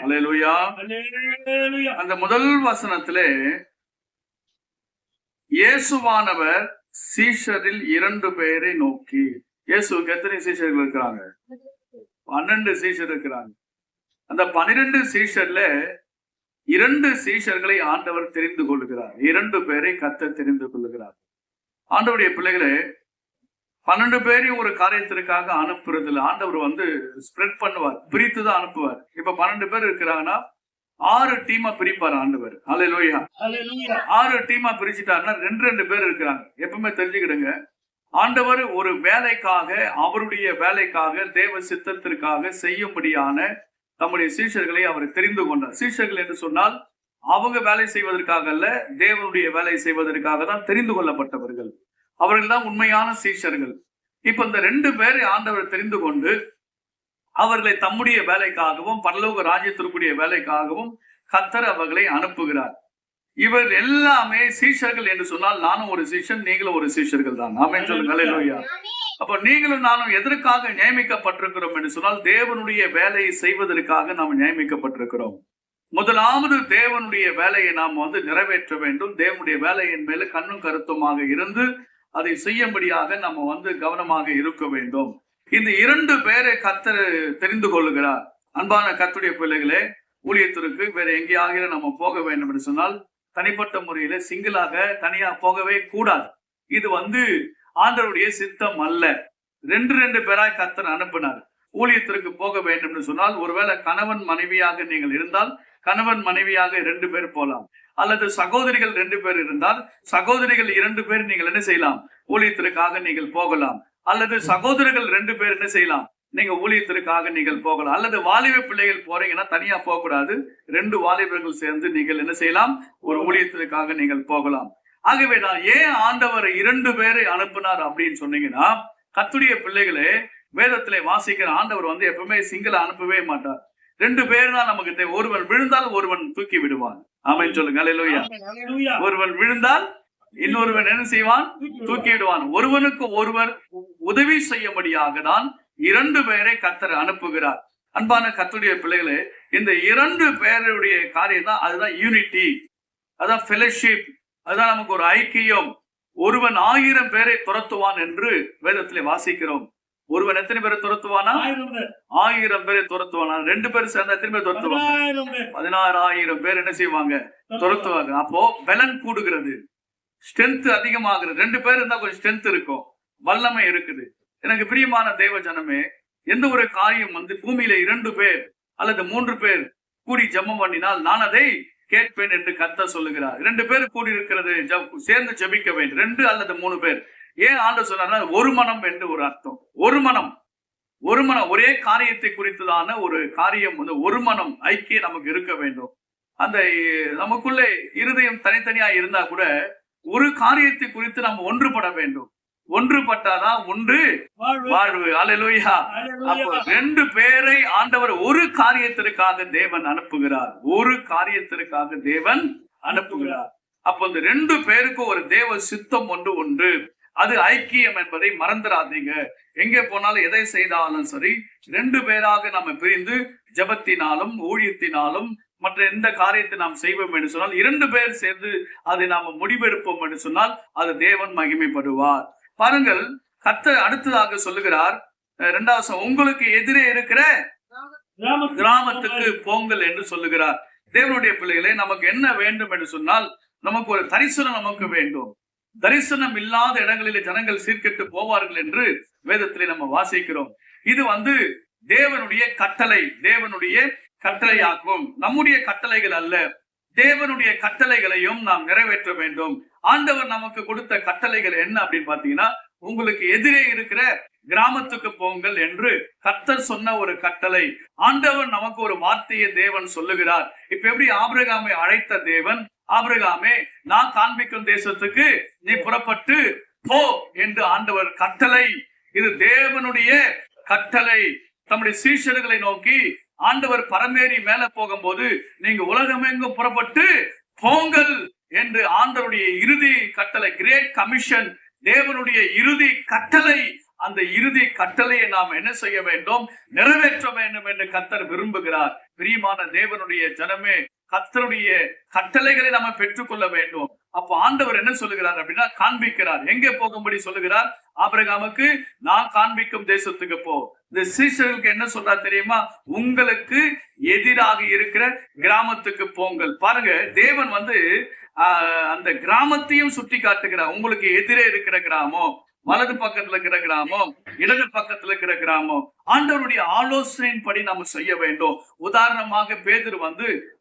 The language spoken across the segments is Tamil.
அல்லேலூயா. அந்த முதல் வசனத்திலே இயேசுவானவர் சீஷரில் 2 பேரை நோக்கி, இயேசுக்கு எத்தனை சீஷர்கள் இருக்கிறாங்க? 12 சீஷர் இருக்கிறாங்க. அந்த 12 சீஷர்ல 2 சீஷர்களை ஆண்டவர் தெரிந்து கொள்ளுகிறார். 2 பேரை கர்த்தர் தெரிந்து கொள்ளுகிறார். ஆண்டவருடைய பிள்ளைகளே, 12 பேரையும் ஒரு காரியத்திற்காக அனுப்புறதுல ஆண்டவர் ஸ்ப்ரெட் பண்ணுவார், பிரித்து தான் அனுப்புவார். இப்ப 12 பேர் இருக்கிறாங்கன்னா 6 டீமா பிரிப்பார் ஆண்டவர். அல்லேலூயா. 6 டீமா பிரிச்சுட்டாருன்னா 2 பேர் இருக்கிறாங்க. எப்பவுமே தெரிஞ்சுக்கிடுங்க, ஆண்டவர் ஒரு வேலைக்காக, அவருடைய வேலைக்காக, தேவ சித்தத்திற்காக செய்யும்படியான தம்முடைய சீஷர்களை அவர் தெரிந்து கொண்டார். சீஷர்கள் என்று சொன்னால் அவங்க வேலை செய்வதற்காக அல்ல, தேவனுடைய வேலை செய்வதற்காக தான் தெரிந்து கொள்ளப்பட்டவர்கள். அவர்கள் தான் உண்மையான சீஷர்கள். இப்ப இந்த 2 பேரை ஆண்டவர் தெரிந்து கொண்டு அவர்களை தம்முடைய வேலைக்காகவும் பரலோக ராஜ்யத்திற்குரிய வேலைக்காகவும் கர்த்தர் அவர்களை அனுப்புகிறார். இவர் எல்லாமே சீஷர்கள் என்று சொன்னால் நானும் ஒரு சீஷன், நீங்களும் ஒரு சீஷர்கள் தான். ஆமென் சொல்லுங்க. அல்லேலூயா. அப்ப நீங்களும் நானும் எதற்காக நியமிக்கப்பட்டிருக்கிறோம் என்று சொன்னால் தேவனுடைய வேலையை செய்வதற்காக நாம் நியமிக்கப்பட்டிருக்கிறோம். முதலாவது தேவனுடைய வேலையை நாம் நிறைவேற்ற வேண்டும். தேவனுடைய வேலையின் மேல கண்ணும் கருத்துமாக இருந்து அதை செய்யும்படியாக நம்ம கவனமாக இருக்க வேண்டும். இந்த 2 பேரை கர்த்தர் தெரிந்து கொள்ளுகிறார். அன்பான கர்த்தருடைய பிள்ளைகளே, ஊழியத்திற்கு வேற எங்கேயாக நம்ம போக வேண்டும் என்று சொன்னால் தனிப்பட்ட முறையில சிங்கிளாக தனியா போகவே கூடாது. இது ஆண்டவருடைய சித்தம் அல்ல. 2 பேராய் கர்த்தர் அனுப்பினார். ஊழியத்திற்கு போக வேண்டும் என்று சொன்னால் ஒருவேளை கணவன் மனைவியாக நீங்கள் இருந்தால் கணவன் மனைவியாக 2 பேர் போலாம். அல்லது சகோதரிகள் 2 பேர் இருந்தால் சகோதரிகள் 2 பேர் நீங்கள் என்ன செய்யலாம்? ஊழியத்திற்காக நீங்கள் போகலாம். அல்லது சகோதரர்கள் 2 பேர் என்ன செய்யலாம்? நீங்க ஊழியத்திற்காக நீங்கள் போகலாம். அல்லது வாலிப பிள்ளைகள் போறீங்கன்னா தனியா போக கூடாது. 2 வாலிபர்கள் சேர்ந்து நீங்கள் என்ன செய்யலாம்? ஒரு ஊழியத்திற்காக நீங்கள் போகலாம். ஆகவே நான் ஏன் ஆண்டவர் 2 பேரை அனுப்பினார் அப்படின்னு சொன்னீங்கன்னா, கர்த்தருடைய பிள்ளைகளே, வேதத்திலே வாசிக்கிற ஆண்டவர் எப்பவுமே சிங்கிள அனுப்பவே மாட்டார். 2 பேர் தான் நமக்கு தேவை. ஒருவன் விழுந்தால் ஒருவன் தூக்கி விடுவான். ஆமென் சொல்லுங்க. அல்லேலூயா. ஒருவன் விழுந்தால் இன்னொருவன் என்ன செய்வான்? தூக்கி விடுவான். ஒருவனுக்கு ஒருவர் உதவி செய்யும்படியாக தான் 2 பேரை கர்த்தர் அனுப்புகிறார். அன்பான கர்த்தருடைய பிள்ளைகளே, இந்த 2 பேருடைய காரியம் தான், அதுதான் யூனிட்டி, அதான் ஃபெலோஷிப், அதுதான் நமக்கு ஒரு ஐக்கியம். ஒருவன் 1000 பேரை துரத்துவான் என்று வேதத்திலே வாசிக்கிறோம். ஒருவன் எத்தனை பேரை துரத்துவானா? 1000 பேரை துரத்துவானா? 2 பேர் சேர்ந்தா எத்தனை பேர் துரத்துவாங்க? 16,000 பேர் என்ன செய்வாங்க? துரத்துவாங்க. அப்போ பலன் கூடுகிறது, ஸ்ட்ரென்த் அதிகமாகிறது. 2 பேர் இருந்தா கொஞ்சம் ஸ்ட்ரென்த் இருக்கும், வல்லமை இருக்குது. எனக்கு பிரியமான தேவ ஜனமே, எந்த ஒரு காரியம் பூமியில 2 பேர் அல்லது 3 பேர் கூடி ஜெபம் பண்ணினால் நான் அதை கேட்பேன் என்று கர்த்தர் சொல்லுகிறார். 2 பேர் கூடி இருக்கிறது சேர்ந்து ஜெபிக்க வேண்டும். 2 அல்லது 3 பேர். ஏன் ஆண்டவர் சொன்னார்னா, ஒரு மனம் என்று ஒரு அர்த்தம். ஒரு மனம், ஒரே காரியத்தை குறித்ததான ஒரு காரியம், ஒரு மனம் ஐக்கியம் நமக்கு இருக்க வேண்டும். அந்த நமக்குள்ளே இருதயம் தனித்தனியா இருந்தா கூட ஒரு காரியத்தை குறித்து நம்ம ஒன்றுபட வேண்டும். ஒன்றுபட்டாதான் ஒன்று வாழ்வு. அல்லேலூயா. அப்போ 2 பேரை ஆண்டவர் ஒரு காரியத்திற்காக தேவன் அனுப்புகிறார். ஒரு காரியத்திற்காக தேவன் அனுப்புகிறார். அப்போ இந்த 2 பேருக்கு ஒரு தேவ சித்தம் ஒன்று. அது ஐக்கியம் என்பதை மறந்துடாதீங்க. எங்கே போனாலும் எதை செய்தாலும் சரி, 2 பேராக நம்ம பிரிந்து ஜெபத்தினாலும் ஊழியத்தினாலும் மற்ற எந்த காரியத்தை நாம் செய்வோம் என்று சொன்னால் 2 பேர் சேர்ந்து அதை நாம முடிவெடுப்போம் என்று சொன்னால் அது தேவன் மகிமைப்படுவார். பாருங்கள், கர்த்தர் அடுத்ததாக சொல்லுகிறார், 2வது, உங்களுக்கு எதிரே இருக்கிற கிராமத்துக்கு போங்கள் என்று சொல்லுகிறார். தேவனுடைய பிள்ளைகளே, நமக்கு என்ன வேண்டும் என்று சொன்னால் நமக்கு ஒரு தரிசனம் நமக்கு வேண்டும். தரிசனம் இல்லாத இடங்களிலே ஜனங்கள் சீர்கெட்டு போவார்கள் என்று வேதத்திலே நம்ம வாசிக்கிறோம். இது தேவனுடைய கட்டளை, தேவனுடைய கட்டளையாகும். நம்முடைய கட்டளைகள் அல்ல. தேவனுடைய கட்டளைகளையும் நாம் நிறைவேற்ற வேண்டும். ஆண்டவர் நமக்கு கொடுத்த கட்டளைகள் என்ன அப்படின்னு பாத்தீங்கன்னா, உங்களுக்கு எதிரே இருக்கிற கிராமத்துக்கு போங்கள் என்று கர்த்தர் சொன்ன ஒரு கட்டளை. ஆண்டவர் நமக்கு ஒரு வார்த்தையை தேவன் சொல்லுகிறார். இப்ப எப்படி ஆபிரகாமை அழைத்த தேவன், ஆபிரகாமே நான் காண்பிக்கும் தேசத்துக்கு நீ புறப்பட்டு போ என்று ஆண்டவர் கட்டளை. இது தேவனுடைய கட்டளை. தம்முடைய சீஷர்களை நோக்கி ஆண்டவர் பரமேறி மேல போகும்போது நீங்க உலகமெங்கும் புறப்பட்டு போங்கள் என்று ஆண்டவருடைய இறுதி கட்டளை, கிரேட் கமிஷன், தேவனுடைய இறுதி கட்டளை அந்த இறுதி கட்டளையை நாம் என்ன செய்ய வேண்டும்? நிறைவேற்ற வேண்டும் என்று கர்த்தர் விரும்புகிறார். பிரியமான தேவனுடைய ஜனமே, கர்த்தருடைய கட்டளைகளை நாம பெற்றுக்கொள்ள வேண்டும். அப்ப ஆண்டவர் என்ன சொல்லுகிறார் அப்படின்னா, காண்பிக்கிறார். எங்கே போகும்படி சொல்லுகிறார்? ஆபிரகாமுக்கு நான் காண்பிக்கும் தேசத்துக்கு போ. இந்த சீஷர்களுக்கு என்ன சொல்றார் தெரியுமா? உங்களுக்கு எதிராக இருக்கிற கிராமத்துக்கு போங்கள். பாருங்க, தேவன் அந்த கிராமத்தையும் சுட்டி காட்டுகிறார். உங்களுக்கு எதிரே இருக்கிற கிராமம், வலது பக்கத்துல இருக்கிற கிராமம், இடது பக்கத்துல இருக்கிற கிராமம், ஆண்டவருடைய ஆலோசனையின்படி நம்ம செய்ய வேண்டும். உதாரணமாக பேதுரு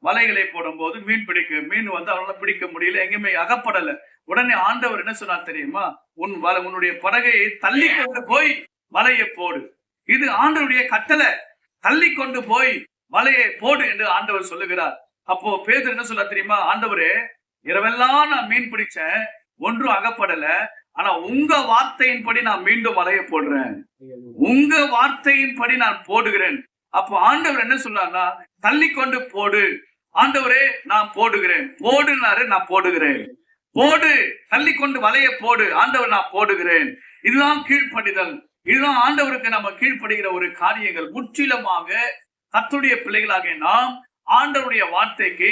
வலைகளை போடும் போது மீன் அவரால் பிடிக்க முடியல, எங்கேயுமே அகப்படல. உடனே ஆண்டவர் என்ன சொன்னார் தெரியுமா? உன்னுடைய படகையை தள்ளி கொண்டு போய் வலையை போடு. இது ஆண்டவருடைய கட்டளை. தள்ளி கொண்டு போய் வலையை போடு என்று ஆண்டவர் சொல்லுகிறார். அப்போ பேதுரு என்ன சொல்ல தெரியுமா? ஆண்டவரே, இரவெல்லாம் நான் மீன் பிடிச்சேன், ஒன்றும் அகப்படல. ஆனா உங்க வார்த்தையின்படி நான் மீண்டும் வலைய போடுறேன், உங்க வார்த்தையின்படி நான் போடுகிறேன். அப்போ ஆண்டவர் என்ன சொல்றாருன்னா, தள்ளி கொண்டு போடு. ஆண்டவரே, நான் போடுகிறேன். போடுனாரு, நான் போடுகிறேன். போடு, தள்ளி கொண்டு வலைய போடு. ஆண்டவர், நான் போடுகிறேன். இதுதான் கீழ்ப்படிதல். இதுதான் ஆண்டவருக்கு நம்ம கீழ்ப்படுகிற ஒரு காரியங்கள். முற்றிலுமாக கர்த்தருடைய பிள்ளைகளாக நாம் ஆண்டவருடைய வார்த்தைக்கு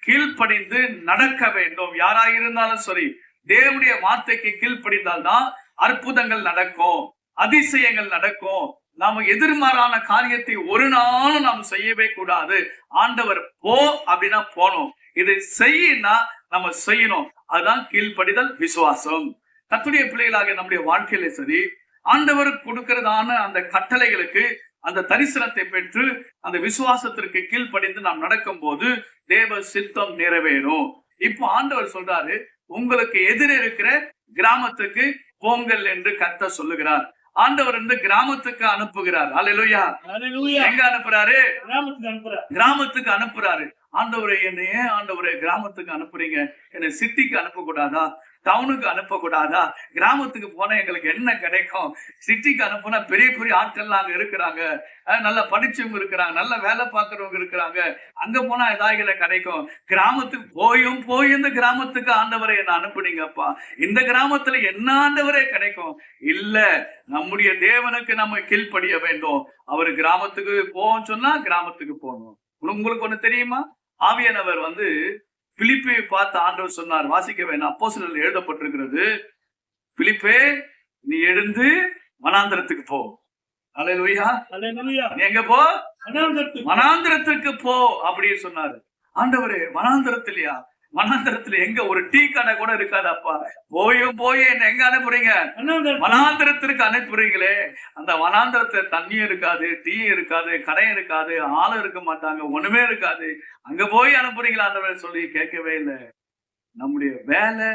கீழ்ப்படிந்து நடக்க வேண்டும். யாராக இருந்தாலும் சரி, தேவனுடைய வார்த்தைக்கு கீழ்ப்படிந்தால்தான் அற்புதங்கள் நடக்கும், அதிசயங்கள் நடக்கும். நாம எதிர்மாறான காரியத்தை ஒரு நாளும் நாம் செய்யவே கூடாது. ஆண்டவர் போ அப்படின்னா போனோம், இதை செய்யினா நம்ம செய்யணும். அதுதான் கீழ்ப்படிதல், விசுவாசம். கர்த்தருடைய பிள்ளைகளாக நம்முடைய வாழ்க்கையில சரி, ஆண்டவர் கொடுக்கிறதான அந்த கட்டளைகளுக்கு அந்த தரிசனத்தை பெற்று அந்த விசுவாசத்திற்கு கீழ்ப்படிந்து நாம் நடக்கும் போது தேவ சித்தம் நிறைவேறும். இப்போ ஆண்டவர் சொல்றாரு, உங்களுக்கு எதிரே இருக்கிற கிராமத்துக்கு போங்கள் என்று கர்த்தர் சொல்லுகிறார். ஆண்டவர் கிராமத்துக்கு அனுப்புகிறார். அல்லேலூயா. எங்க அனுப்புறாரு? கிராமத்துக்கு அனுப்புறாரு. ஆண்டவரை, என்னை ஏன் ஆண்டவரை கிராமத்துக்கு அனுப்புறீங்க? என்னை சிட்டிக்கு அனுப்பக்கூடாதா? டவுனுக்கு அனுப்பக்கூடாதா? கிராமத்துக்கு போனா எங்களுக்கு என்ன கிடைக்கும்? சிட்டிக்கு அனுப்புனா பெரிய பெரிய ஆட்கள் அங்க இருக்கிறாங்க, நல்லா படிச்சவங்க இருக்கிறாங்க, நல்ல வேலை பார்க்கறவங்க இருக்கிறாங்க. அங்க போனா ஏதாவது கிடைக்கும். கிராமத்துக்கு போய் இந்த கிராமத்துக்கு ஆண்டவரை என்ன அனுப்புனீங்கப்பா, இந்த கிராமத்துல என்ன ஆண்டவரே கிடைக்கும்? இல்ல, நம்முடைய தேவனுக்கு நம்ம கீழ்ப்படிய வேண்டும். அவர் கிராமத்துக்கு போவோம் சொன்னா கிராமத்துக்கு போகணும். உங்களுக்கு ஒண்ணு தெரியுமா? ஆவியானவர் பிலிப்பை பார்த்து ஆண்டவர் சொன்னார். வாசிக்க வேண்டாம், அப்போஸ்தலரில் எழுதப்பட்டிருக்கிறது. பிலிப்பே, நீ எழுந்து வனாந்திரத்துக்கு போ. அல்லேலூயா. நீ எங்க போ? வனாந்திரத்துக்கு போ அப்படின்னு சொன்னாரு. ஆண்டவரே, வனாந்திரத்திலயா? வனாந்திரத்துல எங்க ஒரு டீ கடை கூட இருக்காதப்பா. போய் என்ன எங்க அனுப்புறீங்க? வனாந்திரத்திற்கு அனுப்புறீங்களே. அந்த வனாந்திரத்துல தண்ணியும் இருக்காது, டீ இருக்காது, கடையும் இருக்காது, ஆளும் இருக்க மாட்டாங்க, ஒண்ணுமே இருக்காது. அங்க போய் அனுப்புறீங்களா ஆண்டவரே சொல்லி கேட்கவே இல்லை. நம்முடைய வேலை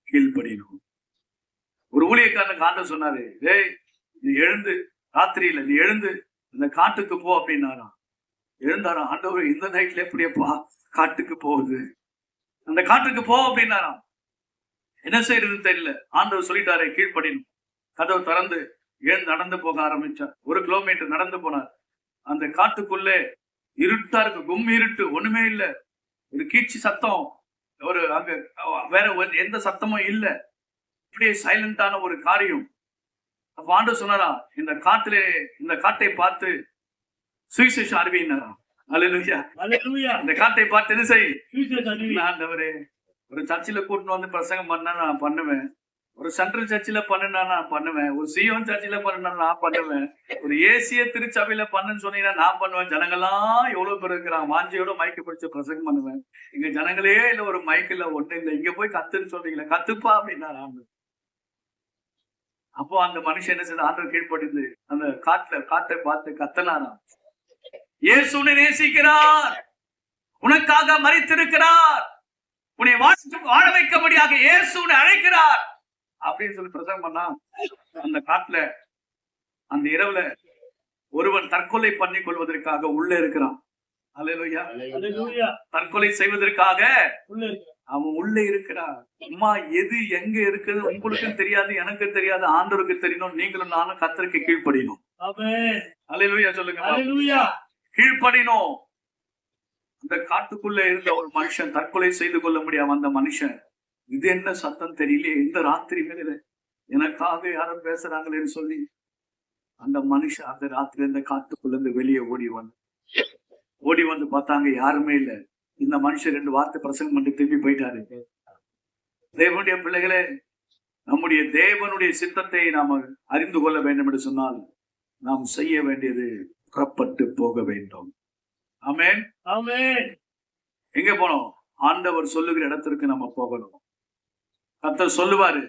கீழ்ப்படியணும். ஒரு ஊழியக்காரனுக்கு ஆண்டவர் சொன்னாரு, டேய், நீ எழுந்து, ராத்திரியில நீ எழுந்து இந்த காட்டுக்கு போ அப்படின்னாராம். எழுந்தாராம். ஆண்டவர், இந்த நைட்ல எப்படியப்பா காட்டுக்கு போகுது? அந்த காட்டுக்கு போ அப்படின்னாராம். என்ன செய்யறதுன்னு தெரியல. ஆண்டவர் சொல்லிட்டாரே, கீழ்ப்படினும். கதவு திறந்து எழுந்து நடந்து போக ஆரம்பிச்சார். 1 கிலோமீட்டர் நடந்து போனார். அந்த காட்டுக்குள்ளே இருட்டா இருக்கு, கும் இருட்டு, ஒண்ணுமே இல்ல. ஒரு கீச்சு சத்தம், அங்க வேற எந்த சத்தமும் இல்ல. இப்படியே சைலண்டான ஒரு காரியம். அப்ப ஆண்டவர் சொன்னாரா, இந்த காட்டை பார்த்து சுவிசேஷம் அறிவினாராம். அல்லேலூயா. இந்த காட்டை பார்த்து என்ன செய்? ஆண்டவரே, ஒரு சர்ச்சில கூட்டின்னு பிரசங்கம் பண்ணா நான் பண்ணுவேன், ஒரு சென்ட்ரல் சர்ச்சில பண்ணுனா நான் பண்ணுவேன், ஒரு சியோன் சர்ச்சில பண்ணுனா நான் பண்ணுவேன், ஒரு ஏசிய திருச்சபையில பண்ணுன்னு சொன்னீங்கன்னா நான் பண்ணுவேன். ஜனங்கள்லாம் எவ்வளவு பேர் இருக்கிறாங்க, வாஞ்சியோட மைக்கு பிடிச்சு பிரசங்கம் பண்ணுவேன். இங்க ஜனங்களே இல்ல, ஒரு மைக்கு இல்ல, ஒண்ணு இல்ல. இங்க போய் கத்துன்னு சொல்றீங்களா? கத்துப்பா அப்படின்னா. அப்போ அந்த மனுஷன் என்ன செய்த? ஆண்டவர் கீழ்ப்படிந்து அந்த காட்டை பார்த்து கத்தனாராம். இயேசு உன்னை நேசிக்கிறார், உனக்காக மரித்திருக்கிறார், உன்னை வாழ வைக்கும்படியாக இயேசு உன்னை அழைக்கிறார் அப்படின்னு சொல்லி பிரசங்கம் பண்ணா. அந்த காட்டுல அந்த இரவுல ஒருவன் தற்கொலை பண்ணி கொள்வதற்காக உள்ள இருக்கிறான். அல்லேலூயா. தற்கொலை செய்வதற்காக அவன் உள்ள இருக்கிறான். அம்மா, எது எங்க இருக்குது உங்களுக்கும் தெரியாது, எனக்கு தெரியாது, ஆண்டவருக்கு தெரியணும். நீங்களும் நானும் கர்த்தருக்கு கீழ்ப்படியணும். அல்லேலூயா சொல்லுங்க. கீழ்ப்படினோம். அந்த காட்டுக்குள்ள இருந்த ஒரு மனுஷன் தற்கொலை செய்து கொள்ள முடியாம அந்த மனுஷன், இது என்ன சத்தம் தெரியல, இந்த ராத்திரி வேலையில எனக்காக யாரும் பேசுறாங்களேன்னு சொல்லி அந்த மனுஷன் அந்த ராத்திரி இந்த காட்டுக்குள்ள இருந்து வெளியே ஓடி வந்து பார்த்தாங்க, யாருமே இல்லை. இந்த மனுஷன் 2 வார்த்தை பிரசங்கம் பண்ணி திரும்பி போயிட்டாரு. தேவனுடைய பிள்ளைகளே, நம்முடைய தேவனுடைய சித்தத்தை நாம் அறிந்து கொள்ள வேண்டும் என்று சொன்னால் நாம் செய்ய வேண்டியது புறப்பட்டு போக வேண்டும். ஆமென், ஆமென். எங்க போனோம்? ஆண்டவர் சொல்லுகிற இடத்திற்கு நம்ம போகணும். கர்த்தர் சொல்லுவாரு,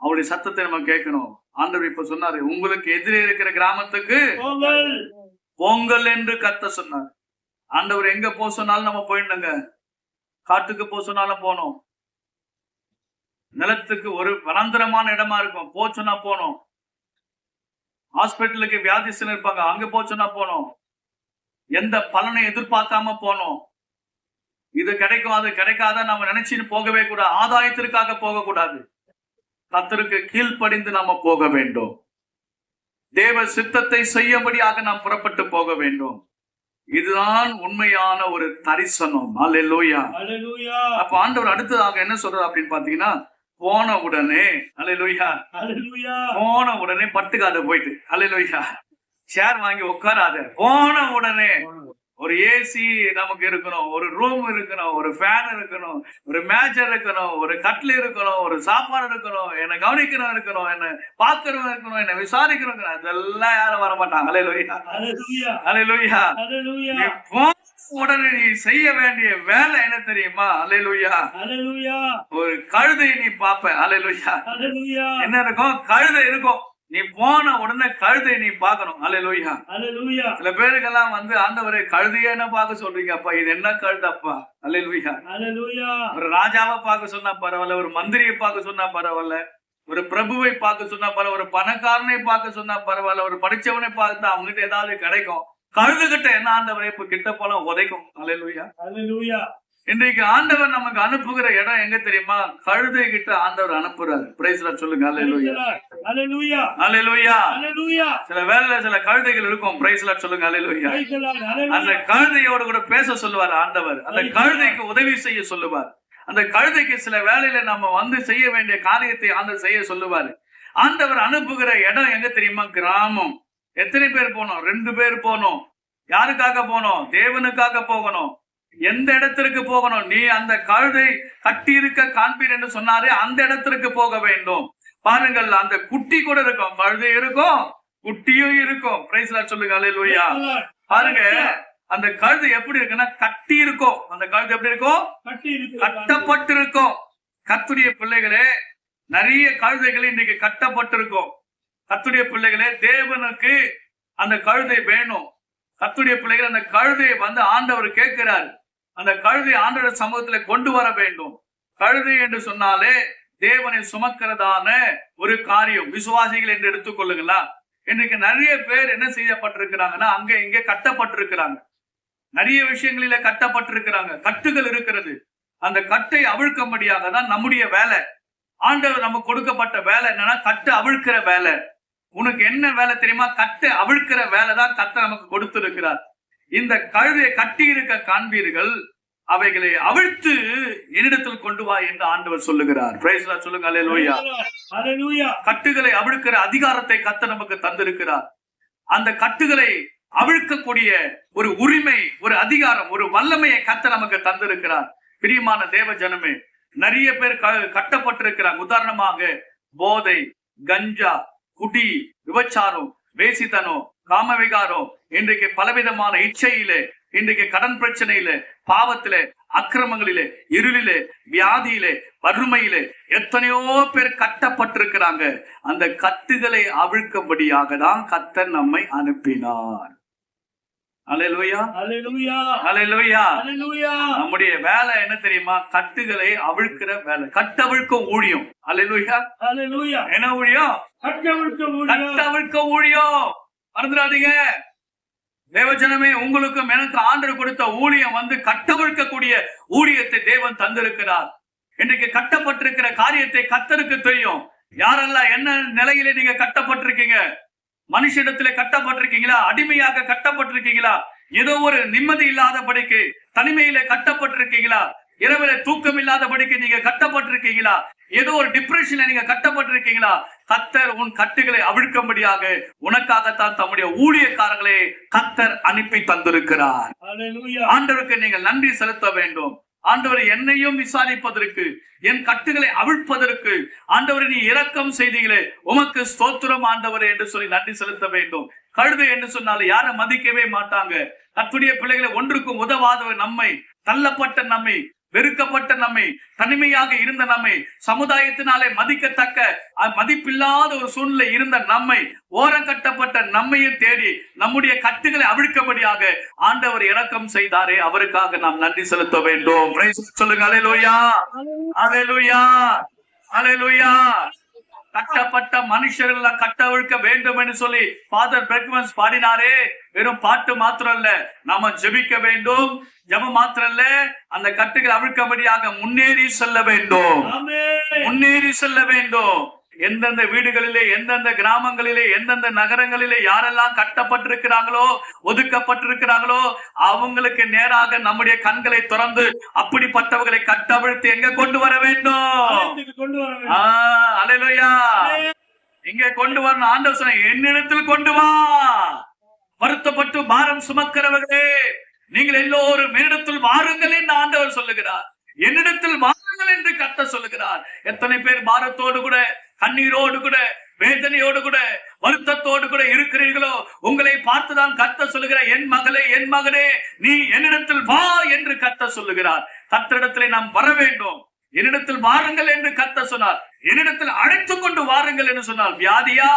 அவருடைய சத்தத்தை நம்ம கேட்கணும். ஆண்டவர் இப்ப சொன்னாரு, உங்களுக்கு எதிரே இருக்கிற கிராமத்துக்கு போங்கள் என்று கர்த்தர் சொன்னார். ஆண்டவர் எங்க போக சொன்னாலும் நம்ம போயிடணுங்க. காட்டுக்கு போக சொன்னாலும் போனோம். நிலத்துக்கு ஒரு வனாந்தரமான இடமா இருக்கும், போச்சுன்னா போனோம். ஹாஸ்பிட்டலுக்கு வியாதிஸ்தர் இருப்பாங்க, அங்க போச்சுன்னா போனோம். எந்த பலனை எதிர்பார்க்காம போனோம். இது கிடைக்கும் அது கிடைக்காத நம்ம நினைச்சுன்னு போகவே கூடாது. ஆதாயத்திற்காக போக கூடாது. கர்த்தருக்கு கீழ்ப்படிந்து நாம போக வேண்டும். தேவ சித்தத்தை செய்யும்படியாக நாம் புறப்பட்டு போக வேண்டும். இதுதான் உண்மையான ஒரு தரிசனம். அல்லேலூயா, அல்லேலூயா. அப்ப ஆண்டவர் அடுத்ததாக என்ன சொல்றாரு அப்படின்னு பாத்தீங்கன்னா, போன உடனே அல்லேலூயா, அல்லேலூயா, போன உடனே பட்டுக்காத போயிட்டு அல்லேலூயா, சேர் வாங்கி உட்காராத. போன உடனே ஒரு ஏசி நமக்கு இருக்கணும், ஒரு ரூம் இருக்கணும், ஒரு ஃபேன் இருக்கணும், ஒரு மேட்சர் இருக்கணும், ஒரு கட்டில் இருக்கணும், ஒரு சாப்பாடு இருக்கணும், என்னை கவனிக்கிறவன் இருக்கணும், என்னை பார்க்கிறவன் இருக்கணும், என்னை விசாரிக்கிறவங்க. அதெல்லாம் யாரும் வர மாட்டாங்க. அல்லேலூயா, அல்லேலூயா, அல்லேலூயா. உடனே நீ செய்ய வேண்டிய வேலை என்ன தெரியுமா? அல்லேலூயா, அல்லேலூயா. ஒரு கழுதையை நீ பாப்ப. அல்லேலூயா, அல்லேலூயா. என்ன இருக்கும்? கழுதை இருக்கும். நீ போன உடனே கழுதை நீ பார்க்கணும். அல்லேலூயா, அல்லேலூயா. சில பேருக்கெல்லாம் ஆண்டவரே கழுதையே என்ன பார்க்க சொல்றீங்க அப்பா, இது என்ன கழுதப்பா? அல்லேலூயா, அல்லேலூயா. ஒரு ராஜாவை பார்க்க சொன்னா பரவாயில்ல, ஒரு மந்திரியை பார்க்க சொன்னா பரவாயில்ல, ஒரு பிரபுவை பார்க்க சொன்னா பரவாயில்ல, ஒரு பணக்காரனை பார்க்க சொன்னா பரவாயில்ல, ஒரு படிச்சவனை பார்த்தா அவங்ககிட்ட ஏதாவது கிடைக்கும். கழுது கிட்ட என்ன ஆண்டவரே இப்ப கிட்ட போல உதைக்கும். அல்லேலூயா, அல்லேலூயா. இன்றைக்கு ஆண்டவர் நமக்கு அனுப்புகிற இடம் எங்க தெரியுமா? கழுதை கிட்ட ஆண்டவர் அனுப்புறாரு. பிரைஸ் லார்ட் சொல்லுங்க. அல்லேலூயா, அல்லேலூயா, அல்லேலூயா, அல்லேலூயா. சில வேளையில சில கழுதைகள் இருக்கும். பிரைஸ் லார்ட் சொல்லுங்க. அல்லேலூயா. அந்த கழுதையோட கூட பேச சொல்லுவார் ஆண்டவர். அந்த கழுதைக்கு உதவி செய்ய சொல்லுவார். அந்த கழுதைக்கு சில வேளையில நம்ம செய்ய வேண்டிய காரியத்தை ஆண்டவர் செய்ய சொல்லுவாரு. ஆண்டவர் அனுப்புகிற இடம் எங்க தெரியுமா? கிராமம். எத்தனை பேர் போனோம்? 2 பேர் போனோம். யாருக்காக போனோம்? தேவனுக்காக போகணும். எந்த இடத்திற்கு போகணும்? நீ அந்த கழுதை கட்டி இருக்க காண்பீர் என்று சொன்னாரே, அந்த இடத்திற்கு போக வேண்டும். பாருங்கள், அந்த குட்டி கூட இருக்கும், கழுதை இருக்கும், குட்டியும் இருக்கும். பிரைஸ் லார்ட் சொல்லுங்க. அல்லேலூயா. பாருங்க, அந்த கழுதை எப்படி இருக்குன்னா கட்டி இருக்கும். அந்த கழுதை எப்படி இருக்கும்? கட்டப்பட்டு இருக்கும். கர்த்தருடைய பிள்ளைகளே, நிறைய கழுதைகள் இன்னைக்கு கட்டப்பட்டிருக்கும். கர்த்தருடைய பிள்ளைகளே, தேவனுக்கு அந்த கழுதை வேணும். கர்த்தருடைய பிள்ளைகள், அந்த கழுதையை ஆண்டவர் கேட்கிறார். அந்த கழுதை ஆண்டவர் சமூகத்துல கொண்டு வர வேண்டும். கழுதை என்று சொன்னாலே தேவனை சுமக்கிறதான ஒரு காரியம். விசுவாசிகள் என்று எடுத்துக்கொள்ளுங்களா. இன்னைக்கு நிறைய பேர் என்ன செய்யப்பட்டிருக்கிறாங்கன்னா, அங்க இங்க கட்டப்பட்டிருக்கிறாங்க. நிறைய விஷயங்களில கட்டப்பட்டிருக்கிறாங்க. கட்டுகள் இருக்கிறது. அந்த கட்டை அவிழ்க்கும்படியாக தான் நம்முடைய வேலை. ஆண்டவர் நமக்கு கொடுக்கப்பட்ட வேலை என்னன்னா, கட்டு அவிழ்க்கிற வேலை. உனக்கு என்ன வேலை தெரியுமா? கட்டை அவிழ்க்கிற வேலை தான் கர்த்தர் நமக்கு கொடுத்திருக்கிறார். இந்த கழுதையை கட்டி இருக்க காண்பீர்கள், அவைகளை அவிழ்த்து என்னிடத்தில் கொண்டு வா என்று ஆண்டவர் சொல்லுகிறார். பிரைஸ் லார்ட் சொல்லுங்க. அல்லேலூயா, அல்லேலூயா. கட்டுகளை அவிழ்க்கிற அதிகாரத்தை கர்த்தர் நமக்கு தந்திருக்கிறார். அந்த கட்டுகளை அவிழ்க்கக்கூடிய ஒரு உரிமை, ஒரு அதிகாரம், ஒரு வல்லமையை கர்த்தர் நமக்கு தந்திருக்கிறார். பிரியமான தேவ ஜனமே, நிறைய பேர் கட்டப்பட்டிருக்கிறாங்க. உதாரணமாக போதை, கஞ்சா, குடி, விபச்சாரம், வேசித்தனம், காமவிகாரம், இன்றைக்கு பலவிதமான இச்சையிலே, இன்றைக்கு கடன் பிரச்சனையிலே, பாவத்திலே, அக்கிரமங்களிலே, இருளிலே, வியாதியிலே, வறுமையிலே எத்தனையோ பேர் கட்டப்பட்டிருக்கிறாங்க. அந்த கட்டுகளை அவிழ்க்கும்படியாக தான் கர்த்தர் நம்மை அனுப்பினார். அல்லேலூயா, அல்லேலூயா, அல்லேலூயா, அல்லேலூயா. நம்முடைய வேலை என்ன தெரியுமா? கட்டுகளை அவிழ்க்கிற வேலை, கட்டவிழ்க்கும் ஊழியம். அல்லேலூயா, அல்லேலூயா. என்ன ஊழியம்? கட்டவிழ்க்க ஊழியம். மறந்துடாதீங்க தேவஜனமே, உங்களுக்கும் எனக்கு ஆண்டவர் கொடுத்த ஊழியம் கட்டவிழ்க்கக்கூடிய ஊழியத்தை தேவன் தந்திருக்கிறார். இன்றைக்கு கட்டப்பட்டிருக்கிற காரியத்தை கர்த்தருக்கு தெரியும். யாரெல்லாம் என்ன நிலையில நீங்க கட்டப்பட்டிருக்கீங்க? மனுஷிடத்துல கட்டப்பட்டிருக்கீங்களா? அடிமையாக கட்டப்பட்டிருக்கீங்களா? ஏதோ ஒரு நிம்மதி இல்லாதபடிக்கு தனிமையில கட்டப்பட்டிருக்கீங்களா? இரவில தூக்கம் இல்லாதபடிக்கு நீங்க கட்டப்பட்டிருக்கீங்களா? ஏதோ ஒரு டிப்ரெஷன்ல நீங்க கட்டப்பட்டிருக்கீங்களா? கர்த்தர் உன் கட்டுகளை அவிழ்க்கும்படியாக உனக்காகத்தான் தம்முடைய ஊழியக்காரர்களை கர்த்தர் அனுப்பி தந்திருக்கிறார். ஆண்டவருக்கு நீங்கள் நன்றி செலுத்த வேண்டும். ஆண்டவர் என்னையும் விசாரிப்பதற்கு, என் கட்டுகளை அவிழ்ப்பதற்கு ஆண்டவரை நீ இரக்கம் செய்தீங்களே, உமக்கு ஸ்தோத்திரம் ஆண்டவரே என்று சொல்லி நன்றி செலுத்த வேண்டும். கழுதை என்று சொன்னாலும் யாரை மதிக்கவே மாட்டாங்க. கர்த்தருடைய பிள்ளைகளை ஒன்றுக்கும் உதவாதவர் நம்மை, தள்ளப்பட்ட நம்மை, வெறுக்கப்பட்ட நம்மை, தனிமையாக இருந்த நம்மை, சமுதாயத்தினாலே மதிக்கத்தக்க மதிப்பில்லாத ஒரு சூழ்நிலை இருந்த நம்மை, ஓரம் கட்டப்பட்ட நம்மையும் தேடி நம்முடைய கட்டுகளை அவிழ்க்கபடியாக ஆண்டவர் இரக்கம் செய்தாரே, அவருக்காக நாம் நன்றி செலுத்த வேண்டும். சொல்லுங்க அல்லேலூயா, அல்லேலூயா, அல்லேலூயா. கட்டப்பட்ட மனுஷர்களை கட்டவிழ்க்க வேண்டும் என்று சொல்லி ஃபாதர் பெர்க்மன்ஸ் பாடினாரே. வெறும் பாட்டு மாத்திரம் இல்ல, நாம ஜெபிக்க வேண்டும். ஜெபம் மாத்திரம் இல்ல, அந்த கட்டுகள் அவிழ்க்கபடியாக முன்னேறி செல்ல வேண்டும், முன்னேறி செல்ல வேண்டும். எந்தெந்த வீடுகளிலே, எந்தெந்த கிராமங்களிலே, எந்தெந்த நகரங்களிலே யாரெல்லாம் கட்டப்பட்டிருக்கிறாங்களோ, ஒதுக்கப்பட்டிருக்கிறாங்களோ, அவங்களுக்கு நேராக நம்முடைய கண்களை திறந்து அப்படிப்பட்டவர்களை கட்டவிழ்த்து எங்க கொண்டு வர வேண்டும்? அல்லேலூயா. இங்க கொண்டு வரணும். ஆண்டவர் சொன்ன, என்னிடத்தில் கொண்டு வா வருத்தப்பட்டு பாரம் சுமக்கிறவர்களே, நீங்கள் எல்லோரும் என்னிடத்தில் வாருங்கள் என்று ஆண்டவர் சொல்லுகிறார். என்னிடத்தில் வாருங்கள் என்று கர்த்தர் சொல்லுகிறார். எத்தனை பேர் பாரத்தோடு கூட, கண்ணீரோடு கூட, வேதனையோடு கூட, வருத்தத்தோடு கூட இருக்கிறீர்களோ, உங்களை பார்த்துதான் கர்த்தர் சொல்லுகிறார், என் மகளே, என் மகனே, நீ என்னிடத்தில் வா என்று கர்த்தர் சொல்லுகிறார். கர்த்தரிடத்திலே நாம் வர வேண்டும். என்னிடத்தில் வாருங்கள் என்று கர்த்தர் சொன்னார். என்னிடத்தில் அழைத்துக் கொண்டு வாருங்கள் என்று சொன்னார். வியாதியா,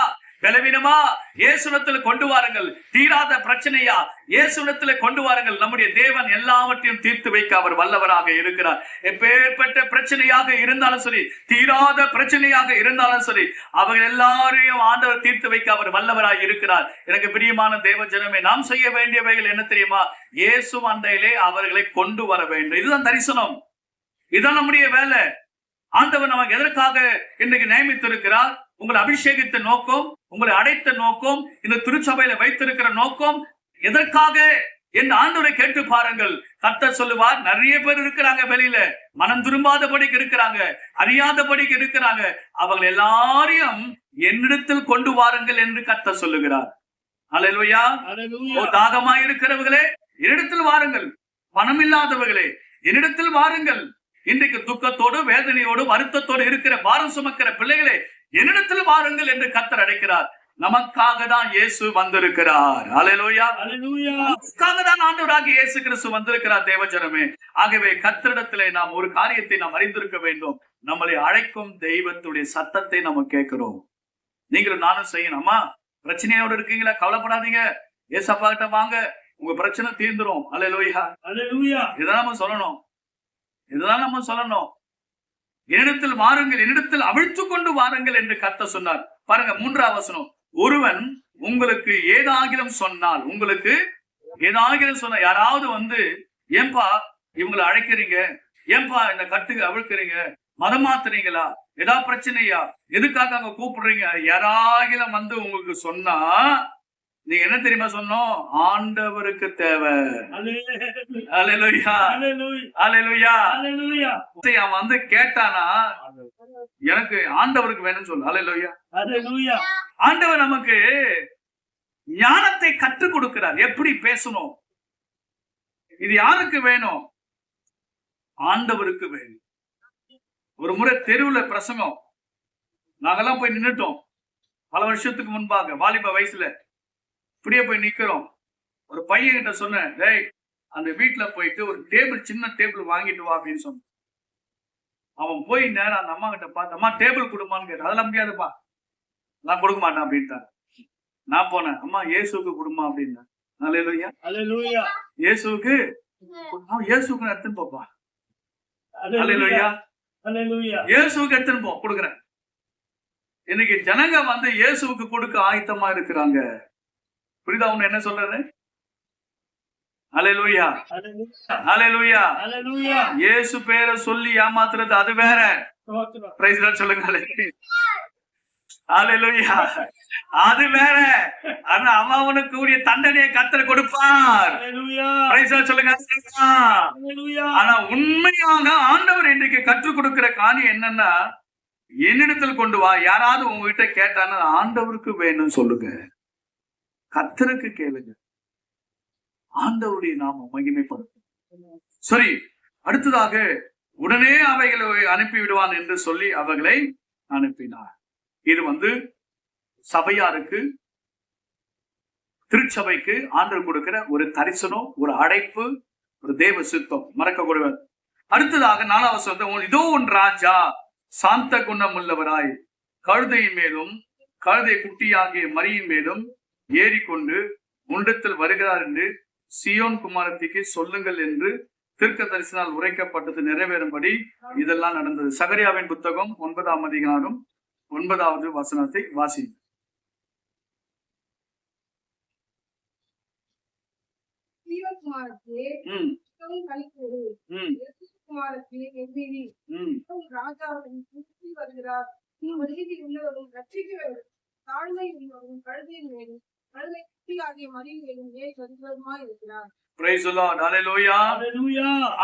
பலவீனமா, இயேசுவிடத்தில் கொண்டு வாருங்கள். தீராத பிரச்சனையா, இயேசுவிடத்தில் கொண்டு வாருங்கள். நம்முடைய தேவன் எல்லாவற்றையும் தீர்த்து வைக்க அவர் வல்லவராக இருக்கிறார். எப்பேற்பட்ட பிரச்சனையாக இருந்தாலும் சரி, தீராத பிரச்சனையாக இருந்தாலும் சரி, அவர்கள் எல்லாரையும் ஆண்டவர் தீர்த்து வைக்க அவர் வல்லவராக இருக்கிறார். எனக்கு பிரியமான தேவ ஜனமே, நாம் செய்ய வேண்டியவைகள் என்ன தெரியுமா? இயேசு அண்டையிலே அவர்களை கொண்டு வர வேண்டும். இதுதான் தரிசனம், இதுதான் நம்முடைய வேலை. ஆண்டவர் நமக்கு எதற்காக இன்றைக்கு நியமித்திருக்கிறார்? உங்களை அபிஷேகித்த நோக்கம், உங்களை அடைத்த நோக்கம், இந்த திருச்சபையில வைத்திருக்கிற நோக்கம் எதற்காக என்று ஆண்டவரை கேட்டு பாருங்கள். கர்த்தர் சொல்லுவார், நிறைய பேர் இருக்கிறாங்க வெளியில, மனம் திரும்பாதபடிக்கு இருக்கிறாங்க, அறியாதபடிக்கு இருக்கிறாங்க, அவர்கள் எல்லாரையும் என்னிடத்தில் கொண்டு வாருங்கள் என்று கர்த்தர் சொல்லுகிறார். அல்லேலூயா. தாகமா இருக்கிறவர்களே என்னிடத்தில் வாருங்கள், பணம் இல்லாதவர்களே என்னிடத்தில் வாருங்கள். இன்றைக்கு துக்கத்தோடு, வேதனையோடு, வருத்தத்தோடு இருக்கிற பாரம் சுமக்கிற பிள்ளைகளே என்னிடத்தில் வாருங்கள் என்று கர்த்தர் அழைக்கிறார். நமக்காக தான் இயேசு வந்திருக்கிறார். அல்லேலூயா, அல்லேலூயா. நமக்காக தான் ஆண்டவராகிய இயேசு கிறிஸ்து வந்திருக்கிறார் தேவஜனமே. ஆகவே கர்த்தரிடத்திலே நாம் ஒரு காரியத்தை நாம் அறிந்திருக்க வேண்டும். நம்மளை அழைக்கும் தெய்வத்துடைய சத்தத்தை நம்ம கேட்கிறோம். நீங்களும் நானும் செய்யணும். அம்மா, பிரச்சனையோடு இருக்கீங்களா? கவலைப்படாதீங்க, ஏசப்பா கிட்ட வாங்க, உங்க பிரச்சனை தீர்ந்துரும். அல்லேலூயா, அல்லேலூயா. இதான் நம்ம சொல்லணும், இதுதான் நம்ம சொல்லணும். என்னிடத்தில் வாருங்கள், என்னிடத்தில் அவிழ்த்துக் கொண்டு வாருங்கள் என்று கர்த்தர் சொன்னார். பாருங்க, 3ஆம் வசனம். ஒருவன் உங்களுக்கு ஏதாகிலும் சொன்னால், உங்களுக்கு ஏதாகிலும் சொன்ன, யாராவது வந்து, ஏன்பா இவங்களை அழைக்கிறீங்க, ஏன்பா இந்த கட்டுக்கு அவிழ்க்கிறீங்க, மதம் மாத்துறீங்களா, ஏதாவது பிரச்சனையா, எதுக்காக அங்க கூப்பிடுறீங்க, யாராகிலும் வந்து உங்களுக்கு சொன்னா நீங்க என்ன தெரியுமா சொன்னோம்? ஆண்டவருக்கு தேவை. அல்லேலூயா, அல்லேலூயா, அல்லேலூயா. அவன் வந்து கேட்டானா, எனக்கு ஆண்டவருக்கு வேணும்னு சொல்லு. அல்லேலூயா, அல்லேலூயா. ஆண்டவர் நமக்கு ஞானத்தை கற்றுக் கொடுக்கிறார், எப்படி பேசணும். இது யாருக்கு வேணும்? ஆண்டவருக்கு வேணும். ஒரு முறை தெருவுல பிரசங்கம், நாங்கெல்லாம் போய் நின்னுட்டோம் பல வருஷத்துக்கு முன்பாக, வாலிப வயசுல. இப்படியே போய் நிக்கிறோம். ஒரு பையன் கிட்ட சொன்னேன், டேய் அந்த வீட்டுல போயிட்டு ஒரு டேபிள், சின்ன டேபிள் வாங்கிட்டு வா அப்படின்னு சொன்ன. அவன் போய் நேரம் அந்த அம்மா கிட்ட பார்த்து, அம்மா டேபிள் கொடுமான்னு கேட்டான். அதெல்லாம் முடியாதுப்பா, நான் கொடுக்க மாட்டேன் அப்படின்ட்டான். நான் போனேன், அம்மா இயேசுக்கு கொடுமா அப்படின்னா. அல்லேலூயா, அல்லேலூயா. இயேசுக்கு, இயேசுக்கு எடுத்துன்னு போப்பா. அல்லேலூயா, அல்லேலூயா. இயேசுக்கு எடுத்துன்னு போ, கொடுக்குறேன். இன்னைக்கு ஜனங்க வந்து இயேசுக்கு கொடுக்க ஆயத்தமா இருக்கிறாங்க. புரியுதா உன்ன என்ன சொல்றது? அல்லேலூயா, அல்லேலூயா, அல்லேலூயா. இயேசு பேரை சொல்லி ஏமாத்துறது அது வேற. பிரைஸ் லார்ட் சொல்லுங்க. அல்லேலூயா, அது வேற. ஆனா அவனுக்கு கூடிய தண்டனையை கர்த்தர் கொடுப்பார். பிரைஸ் லார்ட் சொல்லுங்க. ஆனா உண்மையாக ஆண்டவர் இன்றைக்கு கற்றுக் கொடுக்கிற காரியம் என்னன்னா, என்னிடத்தில் கொண்டு வா. யாராவது உங்ககிட்ட கேட்டான்னு ஆண்டவருக்கு வேணும்னு சொல்லுங்க, கர்த்தருக்கு கேளுங்க, ஆண்டவருடைய நாமம் மகிமைப்படுத்தும். சரி, அடுத்ததாக உடனே அவைகளை அனுப்பி விடுவான் என்று சொல்லி அவர்களை அனுப்பினார். இது சபையாருக்கு, திருச்சபைக்கு ஆண்டவர் கொடுக்கிற ஒரு தரிசனம், ஒரு அழைப்பு, ஒரு தேவ சித்தம், மறக்க கூடாது. அடுத்ததாக 4வது வசனம், இதோ உன் ராஜா சாந்த குணம் உள்ளவராய் கழுதையின் மேலும் கழுதை குட்டியாகிய மரியின் மேலும் ஏறிக்கொண்டு உண்டத்தில் வருகிறார் என்று சீயோன் குமாரத்திக்கு சொல்லுங்கள் என்று தீர்க்க தரிசனால் உரைக்கப்பட்டது நிறைவேறும்படி இதெல்லாம் நடந்தது. சகரியாவின் புத்தகம் 9ஆம் அதிகாரம் 9வது வசனத்தை வாசி.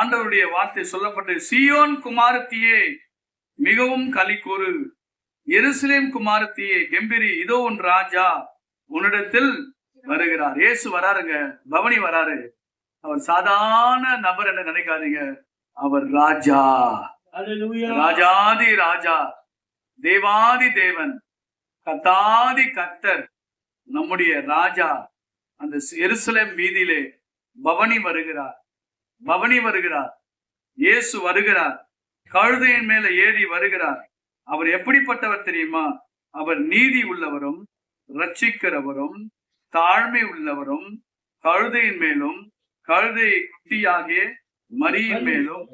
ஆண்டவருடைய வார்த்தை சொல்லப்பட்டு, சீயோன் குமாரத்தியே மிகவும் களி கூறு, எருசலேம் குமாரத்தியே கெம்பீரி, இதோ உன் ராஜா உன்னிடத்தில் வருகிறார். இயேசு வராருங்க, பவனி வராரு. அவர் சாதாரண நபர் என்று நினைக்காதீங்க, அவர் ராஜா, ராஜாதி ராஜா, தேவாதி தேவன், கர்த்தாதி கர்த்தர், நம்முடைய ராஜா. அந்த எருசலேம் வீதியிலே பவனி வருகிறார், பவனி வருகிறார். இயேசு வருகிறார், கழுதையின் மேல ஏறி வருகிறார். அவர் எப்படிப்பட்டவர் தெரியுமா? அவர் நீதி உள்ளவரும் ரட்சிக்கிறவரும் தாழ்மை உள்ளவரும் கழுதையின் மேலும் கழுதை குட்டியாகிய மரியின் மேலும்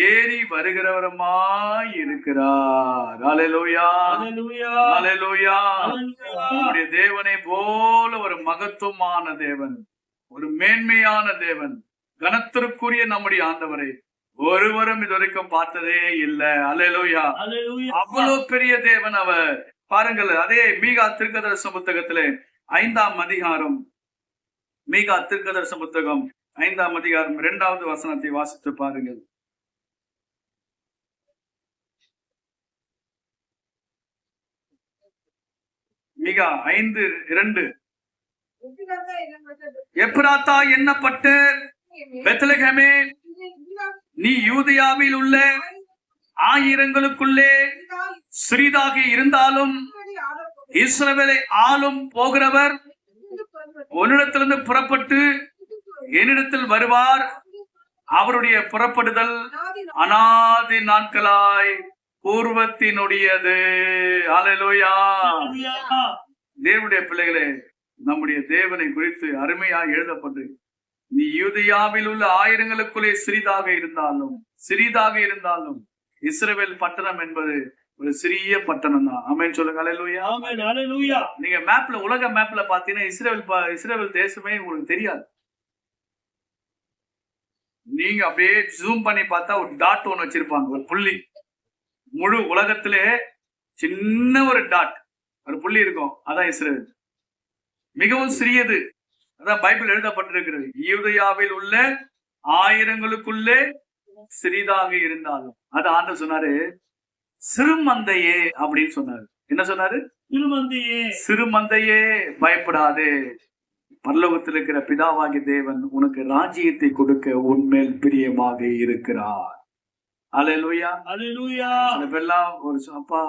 ஏறி வருகிறவருமாய் இருக்கிறார். அல்லேலூயா, அல்லேலூயா. நம்முடைய தேவனை போல ஒரு மகத்துவமான தேவன், ஒரு மேன்மையான தேவன், கனத்திற்குரிய நம்முடைய ஆண்டவரை ஒருவரும் இதுவரைக்கும் பார்த்ததே இல்லை. அல்லேலூயா. அவ்வளவு பெரிய தேவன் அவர். பாருங்கள், அதே மீகா தீர்க்கதரிசன புத்தகத்திலே 5ஆம் அதிகாரம், மீகா தீர்க்கதரிசன புத்தகம் 5ஆம் அதிகாரம் 2வது வசனத்தை வாசித்து பாருங்கள். மீகா 5:2, எப்ராத்தா என்னப்பட்ட பெத்லகேமே, நீ யூதேயாவில் உள்ள ஆயிரங்களுக்குள்ளே சிறிதாக இருந்தாலும் இஸ்ரவேலை ஆளும் போகிறவர் உன்னிடத்திலிருந்து புறப்பட்டு என்னிடத்தில் வருவார். அவருடைய புறப்படுதல் அநாதி நாட்களாய் பூர்வத்தினுடையது. அல்லேலூயா. தேவனுடைய பிள்ளைகளே, நம்முடைய தேவனை குறித்து அருமையாக எழுதப்பட்டு, நீ யூதேயாவில் உள்ள ஆயிரங்களுக்குள்ளே சிறிதாக இருந்தாலும் இஸ்ரவேல் பட்டணம் என்பது ஒரு சிறிய பட்டணம் தான். ஆமென் சொல்லுங்க. அல்லேலூயா, அல்லேலூயா. நீங்க மேப்ல, உலக மேப்ல பாத்தீங்கன்னா இஸ்ரவேல் தேசமே உங்களுக்கு தெரியாது. நீங்க அப்படியே ஜூம் பண்ணி பார்த்தா ஒரு டாட் ஒன்று வச்சிருப்பாங்க, ஒரு புள்ளி. முழு உலகத்திலே சின்ன ஒரு டாட், ஒரு புள்ளி இருக்கும், அதான் இஸ்ரவேல். மிகவும் சிறியது. அதான் பைபிள் எழுதப்பட்டிருக்கிறது, யூதேயாவில் உள்ள ஆயிரங்களுக்குள்ளே சிறிதாக இருந்தாலும். அது ஆண்டவர் சொன்னாரு, சிறுமந்தையே அப்படின்னு சொன்னாரு. என்ன சொன்னாரு? சிறுமந்தையே, சிறுமந்தையே பயப்படாதே, பரலோகத்தில் இருக்கிற பிதாவாகிய தேவன் உனக்கு ராஜ்யத்தை கொடுக்க உன்மேல் பிரியமாக இருக்கிறார். அல்லேலூயா, அல்லேலூயா. அதெல்லாம் ஒரு அப்பா,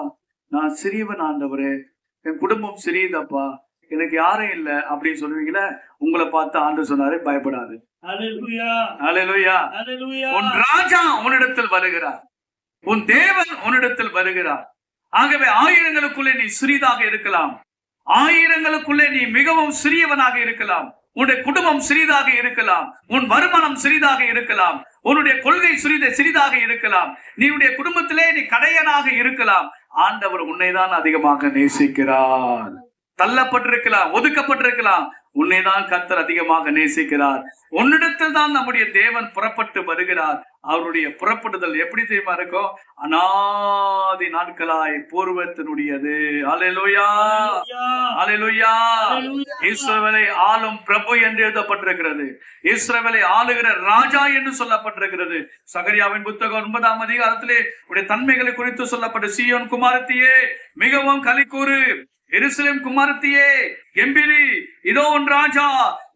நான் சிறியவன் ஆண்டவரே, என் குடும்பம் சிறியதப்பா, எனக்கு யாரும் இல்லை அப்படின்னு சொல்லுவீங்களா? உங்களை பார்த்து ஆண்டவர் சொன்னாரு, பயப்படாது. அல்லேலூயா, அல்லேலூயா. உன் ராஜா உன்னிடத்தில் வருகிறார், உன் தேவன் உன்னிடத்தில் வருகிறார். ஆகவே ஆயிரங்களுக்குள்ளே நீ சிறிதாக இருக்கலாம், ஆயிரங்களுக்குள்ளே நீ மிகவும் சிறியவனாக இருக்கலாம், உன்னுடைய குடும்பம் சிறிதாக இருக்கலாம், உன் வருமானம் சிறிதாக இருக்கலாம், உன்னுடைய கொள்கை சிறிதாக இருக்கலாம், நீனுடைய குடும்பத்திலே நீ கடையனாக இருக்கலாம். ஆண்டவர் உன்னைதான் அதிகமாக நேசிக்கிறார். தள்ளப்பட்டிருக்கலாம், ஒதுக்கப்பட்டிருக்கலாம், உன்னைதான் கர்த்தர் அதிகமாக நேசிக்கிறார். உன்னிடத்தில் தான் நம்முடைய தேவன் புறப்பட்டு வருகிறார். அவருடைய புறப்படுதல் எப்படி தெரியுமா இருக்கும்? அநாதி நாட்களாய் பூர்வத்தினுடையது. அல்லேலூயா, அல்லேலூயா. இஸ்ரவேலை ஆளும் பிரபு என்று எழுதப்பட்டிருக்கிறது. இஸ்ரவேலை ஆளுகிற ராஜா என்று சொல்லப்பட்டிருக்கிறது. சகரியாவின் புத்தகம் 9ஆம் அதிகாரத்திலே உடைய தன்மைகளை குறித்து சொல்லப்பட்ட சீயோன் குமாரத்தியே மிகவும் கலிக்கூறு, எருசலேம் குமாரத்தியே கெம்பீரி, இதோ உன் ராஜா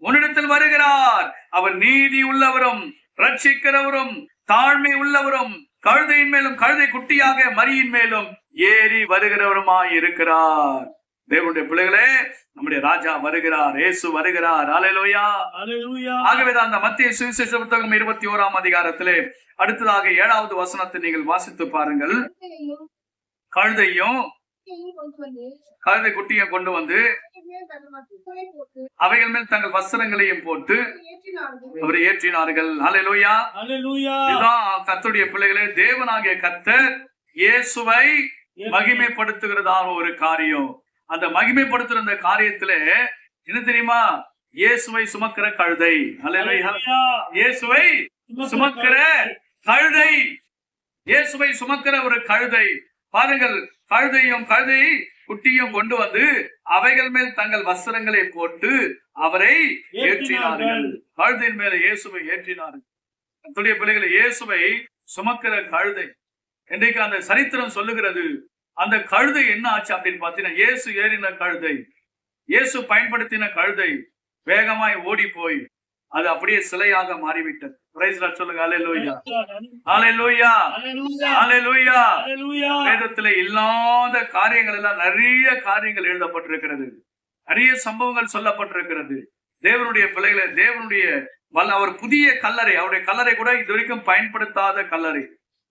உன்னிடத்தில் வருகிறார். அவர் நீதி உள்ளவரும் ரட்சிக்கிறவரும் தாழ்மை உள்ளவரும் கழுதையின் மேலும் கழுதை குட்டியாக மரியின் மேலும் ஏறி வருகிறவருமாய் இருக்கிறார். தேவனுடைய பிள்ளைகளே, நம்முடைய ராஜா வருகிறார், இயேசு வருகிறார். அல்லேலூயா, அல்லேலூயா. ஆகவேதான் அந்த மத்திய சுவிசேஷ புத்தகம் 21ஆம் அதிகாரத்திலே அடுத்ததாக 7வது வசனத்தை நீங்கள் வாசித்து பாருங்கள். கழுதையும் கழுதை குட்டியை கொண்டு வந்து அவைகள் மேல் தங்கள் வஸ்திரங்களையும் போட்டு அவரை ஏற்றினார்கள். அல்லேலூயா, அல்லேலூயா. இதுதான் கர்த்தருடைய பிள்ளைகளே, தேவனாகிய கர்த்தர் இயேசுவை மகிமைப்படுத்துகிறதான ஒரு காரியம். அந்த மகிமைப்படுத்துற அந்த காரியத்துல என்ன தெரியுமா? இயேசுவை சுமக்கிற கழுதை. அல்லேலூயா. இயேசுவை சுமக்கிற கழுதை, இயேசுவை சுமக்கிற ஒரு கழுதை. பாருங்கள், கழுதையும் கழுதை குட்டியும் கொண்டு வந்து அவைகள் மேல் தங்கள் வஸ்திரங்களை போட்டு அவரை ஏற்றினார்கள். கழுதையின் மேல இயேசுவை ஏற்றினார்கள். தன்னுடைய பிள்ளைகளை இயேசுவை சுமக்கிற கழுதை. இன்றைக்கு அந்த சரித்திரம் சொல்லுகிறது. அந்த கழுதை என்ன ஆச்சு அப்படின்னு பாத்தீங்கன்னா, இயேசு ஏறின கழுதை, இயேசு பயன்படுத்தின கழுதை வேகமாய் ஓடி போய் அது அப்படியே சிலையாக மாறிவிட்டது. சொல்லுங்க, அல்லேலூயா, அல்லேலூயா, அல்லேலூயா. வேதத்துல இல்லாத காரியங்கள் எல்லாம் நிறைய காரியங்கள் எழுதப்பட்டிருக்கிறது, நிறைய சம்பவங்கள் சொல்லப்பட்டிருக்கிறது. தேவனுடைய பிள்ளைகளை, தேவனுடைய அவர் புதிய கல்லறை, அவருடைய கல்லறை கூட இது வரைக்கும் பயன்படுத்தாத கல்லறை,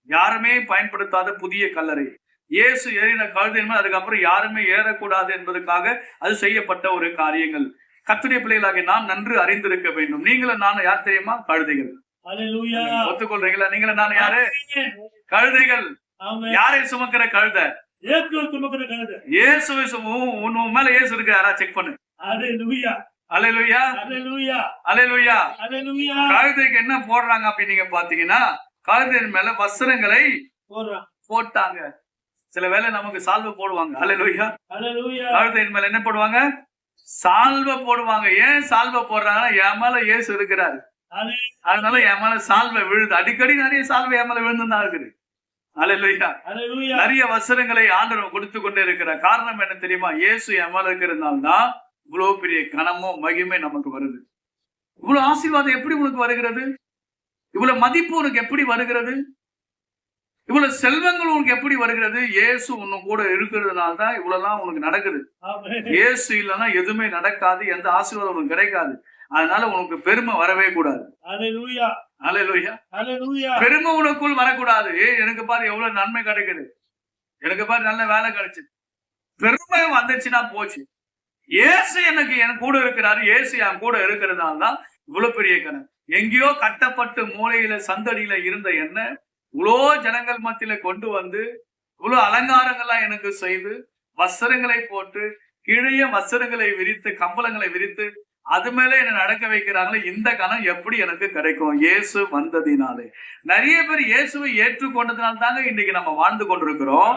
யாருமே பயன்படுத்தாத புதிய கல்லறை. இயேசு ஏறின கழுதையின் மேல் அதுக்கப்புறம் யாருமே ஏறக்கூடாது என்பதற்காக அது செய்யப்பட்ட ஒரு காரியங்கள். கர்த்தருடைய பிள்ளைகளாக நாம் நன்கு அறிந்திருக்க வேண்டும். நீங்களும் நானும் யார் தெரியுமா? கழுதைகள். ஒத்துக்கொள்றீங்களா? நீங்களும் நானும் யாரு? கழுதைகள். யாரை சுமக்கிற கழுதை? இயேசுவை. உன் மேல இயேசு இருக்கு, யாரா செக் பண்ணு. அல்லேலூயா, அல்லேலூயா, அல்லேலூயா. கழுதைக்கு என்ன போடுறாங்க அப்படின்னு நீங்க பாத்தீங்கன்னா, கழுதையின் மேல வஸ்திரங்களை போட்டாங்க. சில வேளை நமக்கு சால்வை போடுவாங்க. அல்லேலூயா, அல்லேலூயா. கழுதையின் மேல என்ன போடுவாங்க? சால்வை போடுவாங்க. ஏன் சால்வை போடுறாங்கன்னா, என் மேல இயேசு இருக்கிறாரு, அதனால என் மேல சால்வை விழுது. அடிக்கடி நிறைய சால்வை என் மேல விழுந்துதான் இருக்குது. அல்லேலூயா. நிறைய வசனங்களை ஆண்டவர் கொடுத்து கொண்டே இருக்கிறார். காரணம் என்ன தெரியுமா? இயேசு என் மேல இருக்கிறதுனால தான் இவ்வளவு பெரிய கனமும் மகிமை நமக்கு வருது. இவ்வளவு ஆசீர்வாதம் எப்படி உனக்கு வருகிறது? இவ்வளவு மதிப்பு உனக்கு எப்படி வருகிறது? இவ்வளவு செல்வங்கள் உனக்கு எப்படி வருகிறது? இயேசு உன்னை கூட இருக்கிறதுனால தான் இவ்வளவுலாம் உனக்கு நடக்குது. இயேசு இல்லைன்னா எதுவுமே நடக்காது, எந்த ஆசீர்வாதம் உனக்கு கிடைக்காது. அதனால உனக்கு பெருமை வரவே கூடாது. அல்லேலூயா, அல்லேலூயா, அல்லேலூயா. பெருமை உனக்குள் வரக்கூடாது. எனக்கு பாரு எவ்வளவு நன்மை கிடைக்குது, எனக்கு பாரு நல்ல வேலை கிடைச்சது. பெருமை வந்துச்சுன்னா போச்சு. இயேசு எனக்கு என் கூட இருக்கிறாரு, இயேசு என் கூட இருக்கிறதுனால தான் இவ்வளவு பெரிய கணக்கு. எங்கேயோ கட்டப்பட்டு மூலையில சந்தடியில இருந்த என்ன இவ்வளோ ஜனங்கள் மத்தியில கொண்டு வந்து இவ்வளவு அலங்காரங்கள்லாம் எனக்கு செய்து வஸ்திரங்களை போட்டு கீழே வஸ்திரங்களை விரித்து கம்பளங்களை விரித்து அது மேல என்ன நடக்க வைக்கிறாங்களே, இந்த கணம் எப்படி எனக்கு கிடைக்கும்? இயேசு வந்ததினாலே. நிறைய பேர் இயேசுவை ஏற்றுக்கொண்டதுனால தாங்க இன்னைக்கு நம்ம வாழ்ந்து கொண்டிருக்கிறோம்.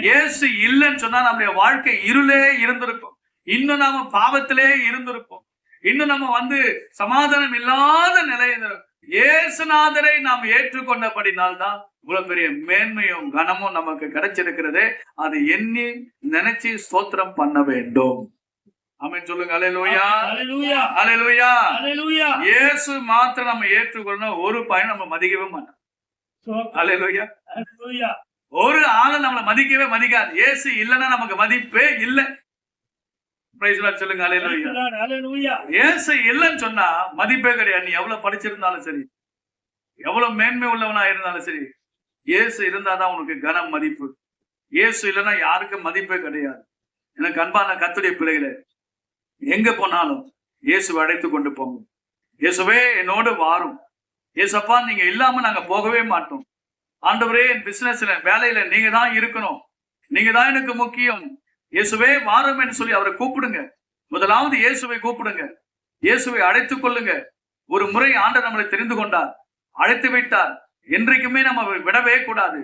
இயேசு இல்லைன்னு சொன்னா நம்முடைய வாழ்க்கை இருளே இருந்திருக்கும், இன்னும் நாம பாவத்திலே இருந்திருப்போம், இன்னும் நம்ம சமாதானம் இல்லாத நிலையில. இயேசுநாதரை நாம் ஏற்றுக்கொண்டபடினால்தான் இவ்வளவு பெரிய மேன்மையும் கனமும் நமக்கு கிடைச்சிருக்கிறதே. அதை எண்ணி நினைச்சு ஸ்தோத்திரம் பண்ண வேண்டும். ஆமென் சொல்லுங்க. அல்லேலூயா, அல்லேலூயா, அல்லேலூயா. இயேசு மாத்திரம் நம்ம ஏற்றுக்கொள்ளணும், ஒரு பையன் நம்ம மதிக்கவே மாட்டோம். அல்லேலூயா, அல்லேலூயா. ஒரு ஆளை நம்மளை மதிக்கவே மதிக்காது. இயேசு இல்லைன்னா நமக்கு மதிப்பே இல்லை. சொல்லுங்க. அல்லேலூயா. இயேசு இல்லைன்னு சொன்னா மதிப்பே கிடையாது. நீ எவ்வளவு படிச்சிருந்தாலும் சரி, எவ்வளவு மேன்மை உள்ளவனா இருந்தாலும் சரி, இயேசு இருந்தாதான் உனக்கு கனம் மதிப்பு. இயேசு இல்லைன்னா யாருக்கும் மதிப்பே கிடையாது. எனக்கு அன்பான கர்த்தருடைய பிள்ளைகளே, எங்க போனாலும் இயேசுவை அழைத்து கொண்டு போங்க. இயேசுவே என்னோடு வாரும். இயேசப்பா நீங்க இல்லாம நாங்க போகவே மாட்டோம். ஆண்டவரே என் பிசினஸ்ல வேலையில நீங்க தான் இருக்கணும், நீங்க தான் எனக்கு முக்கியம். இயேசுவே வாரும் என்று சொல்லி அவரை கூப்பிடுங்க. முதலாவது இயேசுவை கூப்பிடுங்க, இயேசுவை அழைத்துக் கொள்ளுங்க. ஒரு முறை ஆண்டவர் நம்மளை தெரிந்து கொண்டார், அழைத்து விட்டார். என்றைக்குமே நம்ம விடவே கூடாது.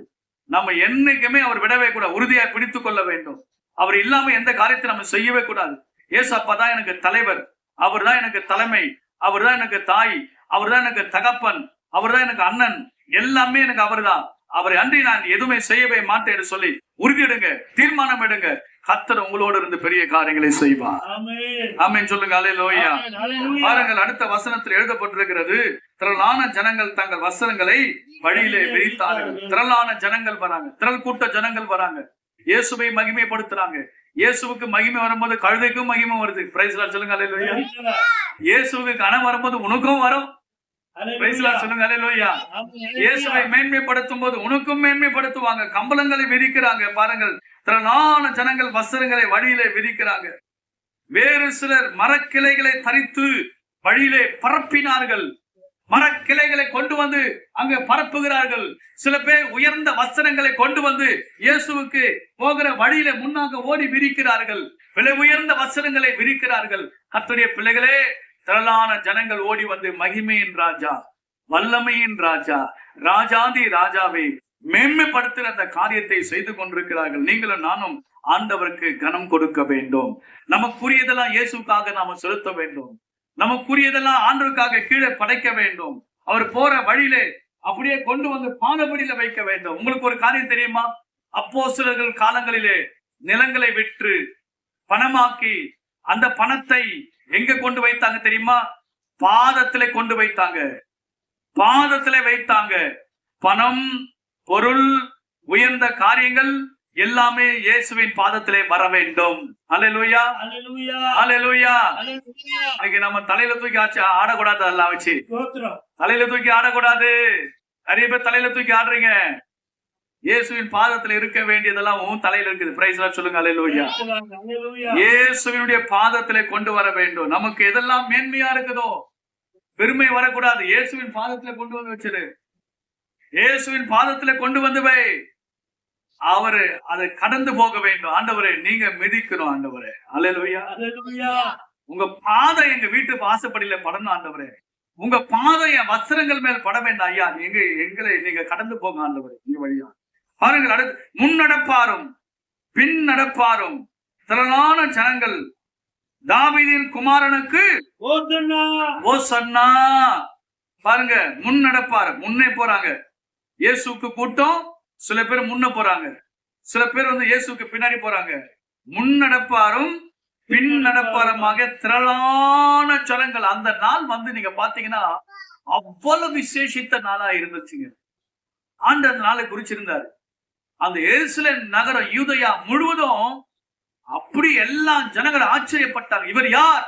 நம்ம என்னைக்குமே அவர் விடவே கூடாது. உறுதியாக பிடித்துக் கொள்ள வேண்டும். அவர் இல்லாம எந்த காரியத்தை நம்ம செய்யவே கூடாது. இயேசு அப்பதான் எனக்கு தலைவர், அவர் தான் எனக்கு தலைமை, அவர் தான் எனக்கு தாய், அவர் தான் எனக்கு தகப்பன், அவர் தான் எனக்கு அண்ணன், எல்லாமே எனக்கு அவர் தான். அவரை அன்றி நான் எதுவுமே செய்யவே மாட்டேன் என்று சொல்லி உறுதியிடுங்க, தீர்மானம் எடுங்க. கர்த்தர் உங்களோடு இருந்து பெரிய காரியங்களை செய்வார். ஆமென் சொல்லுங்க. அல்லேலூயா. பாருங்கள், அடுத்த வசனத்தில் எழுதப்பட்டிருக்கிறது, திரளான ஜனங்கள் தங்கள் வஸ்திரங்களை வழியிலே விரித்தார்கள். திரளான ஜனங்கள் வராங்க, திரள் கூட்ட ஜனங்கள் வராங்க, இயேசுவை மகிமைப்படுத்துறாங்க. இயேசுவுக்கு மகிமை வரும்போது கழுதைக்கும் மகிமை வருது. பிரைஸ் லார்ட் சொல்லுங்க. அல்லேலூயா. இயேசுவுக்கு கனம் வரும்போது உனக்கும் வரும். பிரைஸ் லார்ட் சொல்லுங்க. அல்லேலூயா. இயேசுவை மேன்மைப்படுத்தும் போது உனக்கும் மேன்மைப்படுத்துவாங்க. கம்பளங்களை விரிக்கிறாங்க. பாருங்கள், திரளான ஜனங்கள் வஸ்திரங்களை வழியிலே விரிக்கிறாங்க. வேறு சிலர் மரக்கிளைகளை தரித்து வழியிலே பரப்பினார்கள். மரக்கிளைகளை கொண்டு வந்து அங்க பரப்புகிறார்கள். சில பேர் உயர்ந்த வஸ்திரங்களை கொண்டு வந்து இயேசுவுக்கு போகிற வழியில முன்னாக ஓடி விரிக்கிறார்கள். விலை உயர்ந்த வஸ்திரங்களை விரிக்கிறார்கள். கர்த்தருடைய பிள்ளைகளே, திரளான ஜனங்கள் ஓடி வந்து மகிமையின் ராஜா, வல்லமையின் ராஜா, ராஜாதி ராஜாவை மேன்மைப்படுத்துகிற அந்த காரியத்தை செய்து கொண்டிருக்கிறார்கள். நீங்களும் நானும் ஆண்டவருக்கு கனம் கொடுக்க வேண்டும். நமக்குரியதெல்லாம் இயேசுக்காக நாம செலுத்த வேண்டும். நமக்குரியதெல்லாம் ஆண்டவருக்காக கீழே படைக்க வேண்டும். அவர் போற வழியிலே அப்படியே கொண்டு வந்து பாதபடியில வைக்க வேண்டும். உங்களுக்கு ஒரு காரியம் தெரியுமா? அப்போஸ்தலர்கள் காலங்களிலே நிலங்களை விற்று பணமாக்கி அந்த பணத்தை எங்க கொண்டு வைத்தாங்க தெரியுமா? பாதத்திலே கொண்டு வைத்தாங்க. பாதத்திலே வைத்தாங்க. பணம், பொருள், உயர்ந்த காரியங்கள் எல்லாமே இயேசுவின் பாதத்திலே வர வேண்டும். அல்லேலூயா. அல்லேலூயா. இன்னைக்கு நம்ம தலையில தூக்கி ஆடக்கூடாது. எல்லாம் வச்சு தலையில தூக்கி ஆடக்கூடாது. நிறைய பேர் தலையில தூக்கி ஆடுறீங்க. இயேசுவின் பாதத்துல இருக்க வேண்டியதெல்லாம் உன் தலையில இருக்குது. பிரைஸ் லார்ட் சொல்லுங்க. அல்லேலூயா. இயேசுவினுடைய பாதத்திலே கொண்டு வர வேண்டும். நமக்கு எதெல்லாம் மேன்மையா இருக்குதோ பெருமை வரக்கூடாது. இயேசுவின் பாதத்திலே கொண்டு வந்து வச்சிரு. இயேசுவின் பாதத்திலே கொண்டு வந்து வை. அவரு அதை கடந்து போக வேண்டும். ஆண்டவரே, நீங்க மிதிக்கணும். ஆண்டவரே, அல்லேலூயா. உங்க பாதம் எங்க வீட்டு வாசப்படியில படணும். ஆண்டவரே, உங்க பாதம் என் வஸ்திரங்கள் மேல் பட வேண்டாம். ஐயா, எங்களை நீங்க கடந்து போங்க. ஆண்டவரே, நீங்க வழியா பாருங்கள். அடுத்து, முன்னடப்பாரும் பின் நடப்பாரும் திரளான ஜனங்கள் தாவீதின் குமாரனுக்கு ஓசன்னா. பாருங்க, முன்னடப்பாரு முன்னே போறாங்க. இயேசுக்கு கூட்டம். சில பேர் முன்ன போறாங்க, சில பேர் வந்து இயேசுக்கு பின்னாடி போறாங்க. முன்னடப்பாரும் பின் நடப்பாருமாக திரளான ஜனங்கள். அந்த நாள் வந்து நீங்க பாத்தீங்கன்னா அவ்வளவு விசேஷித்த நாளா இருந்துச்சுங்க. ஆண்டவர் நாளை குறிச்சிருந்தாரு. அந்த எருசலேம் நகரம், யூதயா முழுவதும் அப்படி எல்லா ஜனங்கள் ஆச்சரியப்பட்டாங்க. இவர் யார்?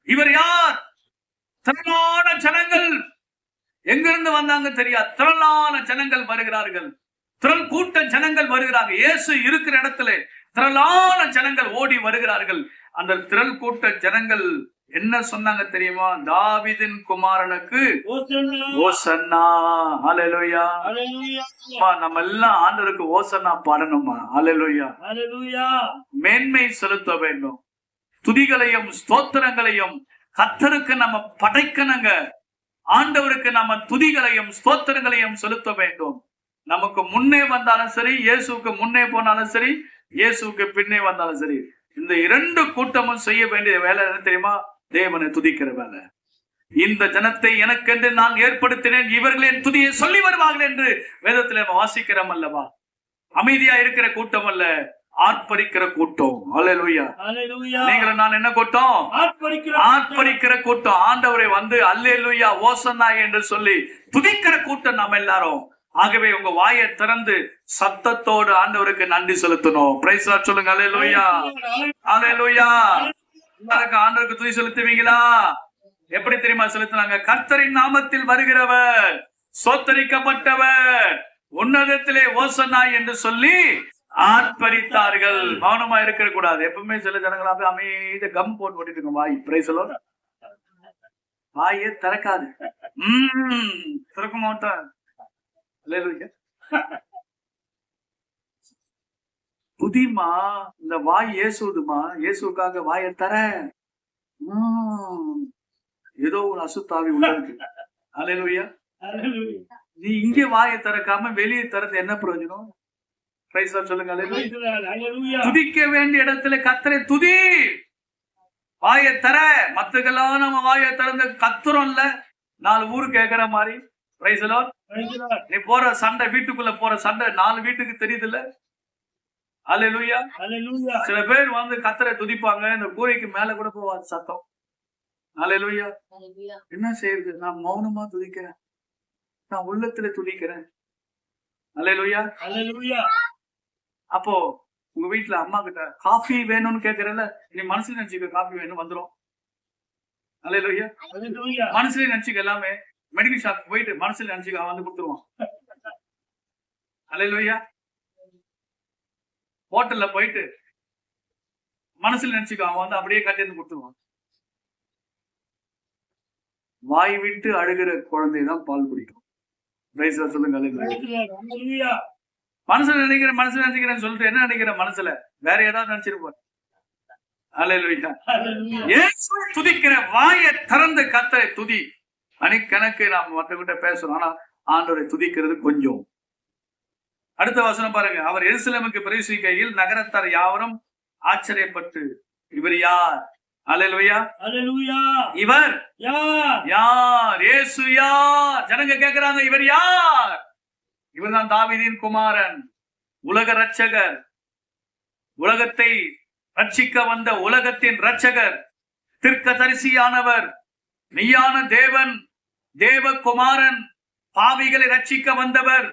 இவர் யார்? திரளான ஜனங்கள் எங்கிருந்து வந்தாங்க தெரியாது. திரளான ஜனங்கள் வருகிறார்கள். திரள் கூட்ட ஜனங்கள் வருகிறார்கள். இயேசு இருக்கிற இடத்துல திரளான ஜனங்கள் ஓடி வருகிறார்கள். அந்த திரள் கூட்ட ஜனங்கள் என்ன சொன்னாங்க தெரியுமா? தாவீதின் குமாரனுக்கு ஓசன்னா. அல்லேலூயா. நம்ம எல்லாம் ஆண்டவருக்கு ஓசன்னா பாடணுமா? அல்லேலூயா. மேன்மை செலுத்த வேண்டும். துதிகளையும் ஸ்தோத்திரங்களையும் கர்த்தருக்கு நம்ம படைக்கணுங்க. ஆண்டவருக்கு நம்ம துதிகளையும் ஸ்தோத்திரங்களையும் செலுத்த வேண்டும். நமக்கு முன்னே வந்தாலும் சரி, இயேசுக்கு முன்னே போனாலும் சரி, இயேசுக்கு பின்னே வந்தாலும் சரி, இந்த இரண்டு கூட்டமும் செய்ய வேண்டிய வேலை என்ன தெரியுமா? தேவனை துதிக்கிற வேலை. இந்த ஜனத்தை எனக்கென்று நான் ஏற்படுத்தினேன், இவர்களே துதியை சொல்லி வருவார்கள் என்று வேதத்தில் நம்ம வாசிக்கிறோம் அல்லவா? அமைதியா இருக்கிற கூட்டம் அல்ல, ஆர்ப்பரிக்கிற கூட்டம். அல்லேலூயா. நீங்களும் நான் என்ன கூட்டம்? ஆர்ப்பரிக்கிற கூட்டம். ஆண்டவரை வந்து அல்லேலூயா ஓசன்னா என்று சொல்லி துதிக்கிற கூட்டம் நாம் எல்லாரும். ஆகவே உங்க வாயை திறந்து சத்தத்தோடு ஆண்டவருக்கு நன்றி செலுத்தணும். பிரைஸ் லார்ட் சொல்லுங்க. அல்லேலூயா. அல்லேலூயா. ஆண்டவருக்கு துதி செலுத்துவீங்களா? எப்படி தெரியுமா செலுத்தினாங்க? கர்த்தரின் நாமத்தில் வருகிறவர் சோத்தரிக்கப்பட்டவர், உன்னதத்திலே ஓசன்னா என்று சொல்லி ஆர்ப்பரித்தார்கள். மௌனமா இருக்க கூடாது. எப்பவுமே சில ஜனங்களாக அமைதியா கம் போட்டு ஓட்டிட்டு இருக்கோம். வாய் பிரைஸ் சொல்ல வாயே திறக்காது. திறக்க மாட்டேன். துதிமா, இந்த வாய் ஏசுதுமா, இயேசுக்காக வாயை தர. ஏதோ ஒரு அசுத்தாவி உள்ள இருக்கு. அல்லேலூயா. நீ இங்க வாயை திறக்காம வெளியே திறந்து என்ன பிரயோஜனம்? சொல்லுங்க. துதிக்க வேண்டிய இடத்துல கர்த்தரை துதி. வாயை தர. மத்ததெல்லாம் நம்ம வாயை திறந்து கத்துறோம்ல, 4 ஊரு கேட்கிற மாதிரி. நீ போற சண்டை, வீட்டுக்குள்ள போற சண்டை 4 வீட்டுக்கு தெரியுது இல்ல? அல்லேலூயா. சில பேர் வந்து கர்த்தரை துதிப்பாங்க, இந்த கூரைக்கு மேல கூட போவாது சத்தம். அல்லேலூயா. என்ன செய்யுது? நான் மௌனமா துதிக்கிறேன், நான் உள்ளத்துல துதிக்கிறேன். அல்லேலூயா. அப்போ உங்க வீட்டுல அம்மா கிட்ட காஃபி வேணும்னு கேக்குறல, நீ மனசுல நினைச்சுக்க காஃபி வேணும் வந்துரும். அல்லேலூயா. மனசுல நினைச்சுக்க. எல்லாமே மெடிக்கல் ஷாப் போயிட்டு மனசுல நினைச்சுக்க, அவன் வந்து கொடுத்துருவான். அல்லேலூயா. ஹோட்டல்ல போயிட்டு மனசுல நினைச்சுக்க, அவன் வந்து அப்படியே கட்டி வந்து கொடுத்துருவான். வாய் விட்டு அழுகிற குழந்தைதான் பால் குடிக்கும். சொல்லுங்க. மனசுல நினைக்கிறேன்னு சொல்லிட்டு என்ன நினைக்கிற? மனசுல வேற ஏதாவது நினைச்சிருப்பார். அல்லேலூயா. இயேசுவை துதிக்கிற வாயை திறந்து கர்த்தரை துதி. மணிக்கணக்கு நாம் மற்றவங்கிட்ட பேசுறோம், ஆனா ஆண்டவரை துதிக்கிறது கொஞ்சம். அடுத்த வசனம் பாருங்க. அவர் எருசலேமுக்கு பிரவேசிக்கையில் நகரத்தார் யாவரும் ஆச்சரியப்பட்டு, இவர் யார்? அல்லேலூயா. இவர் யார்? இயேசு யார்? ஜனங்க கேக்குறாங்க, இவர் யார்? இவர்தான் தாவீதின் குமாரன், உலக ரட்சகர், உலகத்தை ரட்சிக்க வந்த உலகத்தின் ரட்சகர், தீர்க்கதரிசியானவர், மெய்யான தேவன், தேவகுமாரன், பாவிகளை ரட்சிக்க வந்தவர்,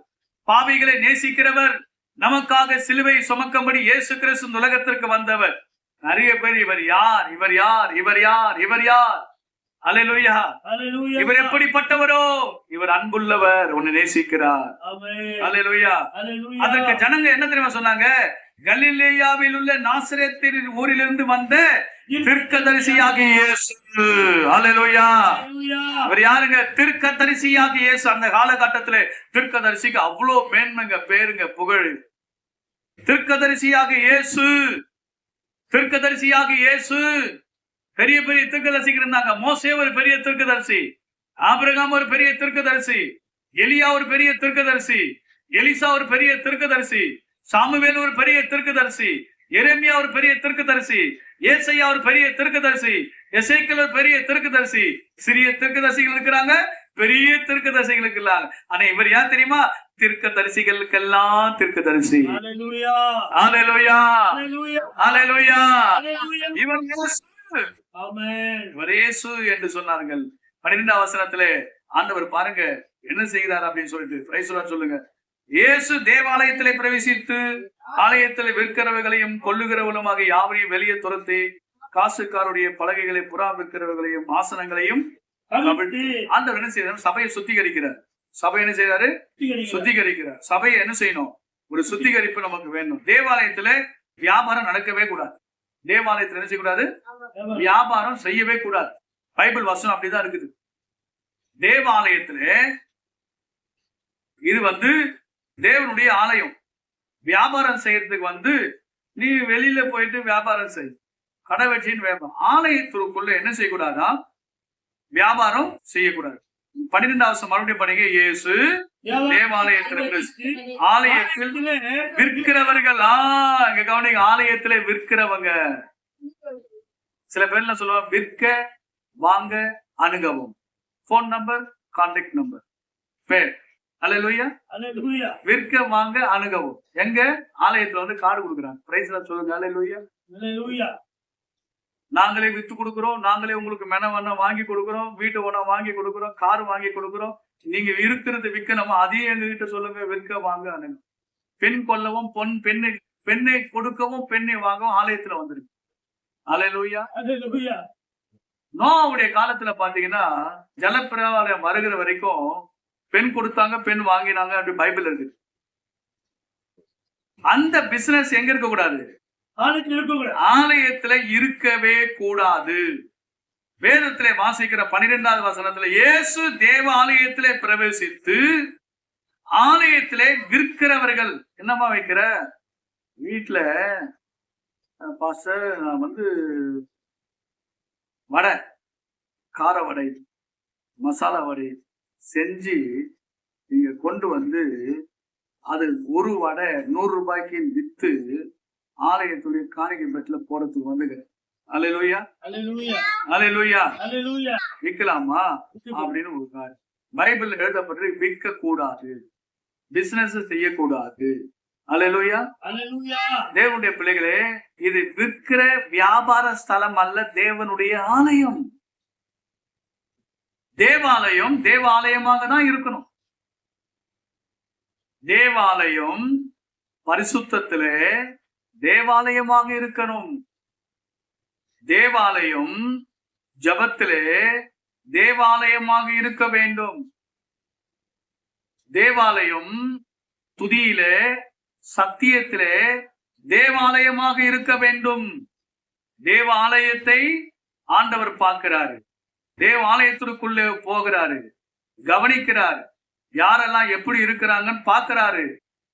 பாவிகளை நேசிக்கிறவர், நமக்காக சிலுவை சுமக்கும்படி இயேசு கிறிஸ்து உலகத்திற்கு வந்தவர். நிறைய பேர் இவர் யார், இவர் யார், இவர் யார், இவர் யார்? அல்லேலூயா. இவர் எப்படிப்பட்டவரோ? இவர் அன்புள்ளவர், உன்னை நேசிக்கிறார். அல்லேலூயா. அதற்கு ஜனங்க என்ன தெரியுமா சொன்னாங்க? கலிலேயாவில் உள்ள நாசரேத்தின் ஊரிலிருந்து வந்த தீர்க்கதரிசியாகிய இயேசு. அல்லேலூயா. இவர் யாருங்க? தீர்க்கதரிசியாகிய இயேசு. அந்த காலகட்டத்திலே தீர்க்கதரிசிக்கு அவ்வளவு மேன்மைங்க, பேருங்க, புகழ். தீர்க்கதரிசியாகிய இயேசு, தீர்க்கதரிசியாகிய இயேசு. பெரிய பெரிய தீர்க்கதரிசிகள் இருந்தாங்க. மோசே ஒரு பெரிய தீர்க்கதரிசி, ஆபிரகாம் ஒரு பெரிய தீர்க்கதரிசி, எலியா ஒரு பெரிய தீர்க்கதரிசி, எலிசா ஒரு பெரிய தீர்க்கதரிசி, சாமுவேல் ஒரு பெரிய தீர்க்கதரிசி, எரேமியா ஒரு பெரிய தீர்க்கதரிசி, ஏசாயா ஒரு பெரிய தீர்க்கதரிசி, எசேக்கியேல் ஒரு பெரிய தீர்க்கதரிசி. சிறிய தீர்க்கதரிசிகள் இருக்கிறாங்க, பெரிய தீர்க்கதரிசிகள் இருக்கிறாங்க. ஆனா இவர் யார் தெரியுமா? தீர்க்கதரிசிகளுக்கெல்லாம் தீர்க்கதரிசி. அல்லேலூயா. அல்லேலூயா. அல்லேலூயா. இவர் இயேசு என்று சொன்னார்கள். 12ஆம் வசனத்திலே ஆண்டவர் பாருங்க என்ன செய்கிறார் அப்படின்னு சொல்லிட்டு பிரைஸ் சொல்லுங்க. இயேசு தேவாலயத்திலே பிரவேசித்து ஆலயத்திலே விற்கிறவர்களையும் கொள்ளுகிறவர்களுமாக யாவரையும் வெளியே துரத்தி காசுக்காருடைய பலகைகளை, புறா விற்கிறவர்களையும் ஆசனங்களையும் ஆண்டவர் என்ன செய்யறாரு? சபையை சுத்திகரிக்கிறார். சபை என்ன செய்யறாரு? சுத்திகரிக்கிறார். சபையை என்ன செய்யணும்? ஒரு சுத்திகரிப்பு நமக்கு வேணும். தேவாலயத்துல வியாபாரம் நடக்கவே கூடாது. தேவாலயத்துல என்ன செய்யக்கூடாது? வியாபாரம் செய்யவே கூடாது. பைபிள் வசனம் அப்படிதான் இருக்குது. தேவாலயத்துல இது வந்து தேவனுடைய ஆலயம். வியாபாரம் செய்யறதுக்கு நீ வெளியில போயிட்டு வியாபாரம் செய், கடை வச்சின்னு வியாபாரம். ஆலயத்திற்குள்ள என்ன செய்யக்கூடாதா? வியாபாரம் செய்யக்கூடாது. 12ஆம் வசனம் மறுபடியும் படிங்க. இயேசு தேவாலயத்தில் ஆலயத்தில் விற்கிறவர்கள். இங்க கவனிங்க, ஆலயத்திலே விற்கிறவங்க. சில பேர்ல சொல்லுவாங்க விற்க, வாங்க, அணுகவும். போன் நம்பர், கான்டாக்ட் நம்பர், பேர். அல்லேலூயா. விற்க, வாங்க, அணுகவும். எங்க? ஆலயத்துல கார்டு கொடுக்குறாங்க. பிரைஸ்ல சொல்லுங்க. அல்லேலூயா. நாங்களே வித்து கொடுக்கிறோம், நாங்களே உங்களுக்கு மென வாங்கி கொடுக்கிறோம், வீட்டு ஒண்ணம் வாங்கி கொடுக்கிறோம், கார் வாங்கி கொடுக்கிறோம். நீங்க இருக்கிறது விற்கணும், அதையும் எங்க கிட்ட சொல்லுங்க. விற்க, வாங்க, அணுகும். பெண் கொல்லவும், பெண்ணை கொடுக்கவும், பெண்ணை வாங்கவும் ஆலயத்துல வந்துருக்கு. அல்லேலூயா. நோவாவுடைய காலத்துல பாத்தீங்கன்னா ஜலப்பிரளயம் வருகிற வரைக்கும் பெண் கொடுத்தாங்க, பெண் வாங்கினாங்க, அப்படி பைபிள் இருக்கு. அந்த பிசினஸ் எங்க இருக்க கூடாது? ஆலயத்துல இருக்கவே கூடாது. வேதத்திலே வாசிக்கிற 12ஆவது வசனத்துல இயேசு தேவ ஆலயத்திலே பிரவேசித்து ஆலயத்திலே விற்கிறவர்கள் என்னமா வைக்கிற? வீட்டுல பாஸ்டர் நான் வடை, கார வடை, மசாலா வடை செஞ்சு நீங்க கொண்டு வந்து அது ஒரு வடை 100 ரூபாய்க்கு வித்து ஆலயத்துடைய காணிக்கை பெட்டில போறதுக்கு வந்துங்க. அல்லேலூயா, அல்லேலூயா, விற்கலாமா அப்படின்னு ஒரு காரியம் பைபிள் எழுதப்பட்டு விற்க கூடாது, பிசினஸ் செய்யக்கூடாது. அல்லேலூயா, தேவனுடைய பிள்ளைகளே, இது விற்கிற வியாபார ஸ்தலம் அல்ல, தேவனுடைய ஆலயம். தேவாலயம் தேவாலயமாக தான் இருக்கணும். தேவாலயம் பரிசுத்தத்திலே தேவாலயமாக இருக்கணும். தேவாலயம் ஜபத்திலே தேவாலயமாக இருக்க வேண்டும். தேவாலயம் துதியிலே சத்தியத்திலே தேவாலயமாக இருக்க வேண்டும். தேவாலயத்தை ஆண்டவர் பார்க்கிறாரு. தேவாலயத்திற்குள்ளே போகிறாரு, கவனிக்கிறாரு, யாரெல்லாம் எப்படி இருக்கிறாங்கன்னு பார்க்கிறாரு,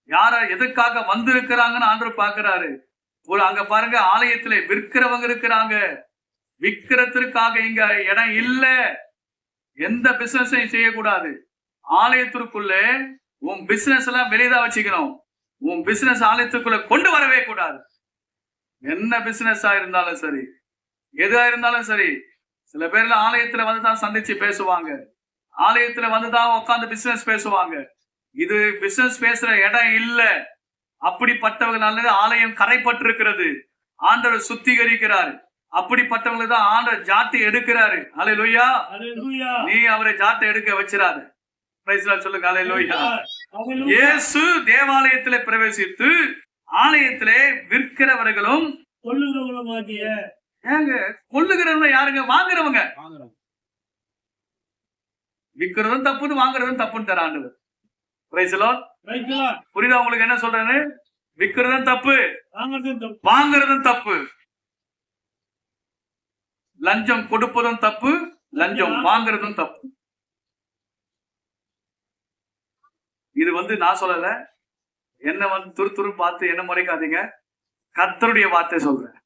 யார எதுக்காக வந்திருக்கிறாங்கன்னு ஆண்டவர் பார்க்கிறாரு. அங்க பாருங்க, ஆலயத்துல விற்கிறவங்க இருக்கிறாங்க. விற்கிறதுக்காக இங்க இடம் இல்ல. எந்த பிசினஸையும் செய்யக்கூடாது. ஆலயத்திற்குள்ளே உன் பிசினஸ் எல்லாம் வெளியதான் வச்சுக்கணும். உன் பிசினஸ் ஆலயத்துக்குள்ள கொண்டு வரவே கூடாது. என்ன பிசினஸா இருந்தாலும் சரி, எதா இருந்தாலும் சரி. சில பேர்ல ஆலயத்துல வந்துதான் சந்திச்சு பேசுவாங்க, ஆலயத்துல வந்துதான் உட்காந்து பிசினஸ் பேசுவாங்க. இது பிசினஸ் பேசுற இடம் இல்ல. அப்படிப்பட்டவங்களால ஆலயம் கரைப்பட்டு இருக்கிறது. ஆண்டவர் சுத்திகரிக்கிறார். அப்படிப்பட்டவங்களுக்கு தான் ஆண்டவர் ஜாட்டை எடுக்கிறாரு. அல்லேலூயா, நீ அவரை ஜாட்டை எடுக்க வச்சிராத. சொல்லுங்க அல்லேலூயா. இயேசு தேவாலயத்திலே பிரவேசித்து ஆலயத்திலே விற்கிறவர்களும் கொள்ளுகிறவங்க யாருங்க? வாங்குறவங்க. விற்கிறதும் தப்புன்னு வாங்குறதும் தப்புன்னு தர ஆண்டவர். புரியுதா உங்களுக்கு என்ன சொல்றேன்னு? விற்கிறதும் தப்பு, வாங்குறதும் தப்பு. லஞ்சம் கொடுப்பதும் தப்பு, லஞ்சம் வாங்குறதும் தப்பு. இது நான் சொல்லல. என்ன துரு பார்த்து என்ன முறைக்காதீங்க. கர்த்தருடைய வார்த்தை சொல்றேன்.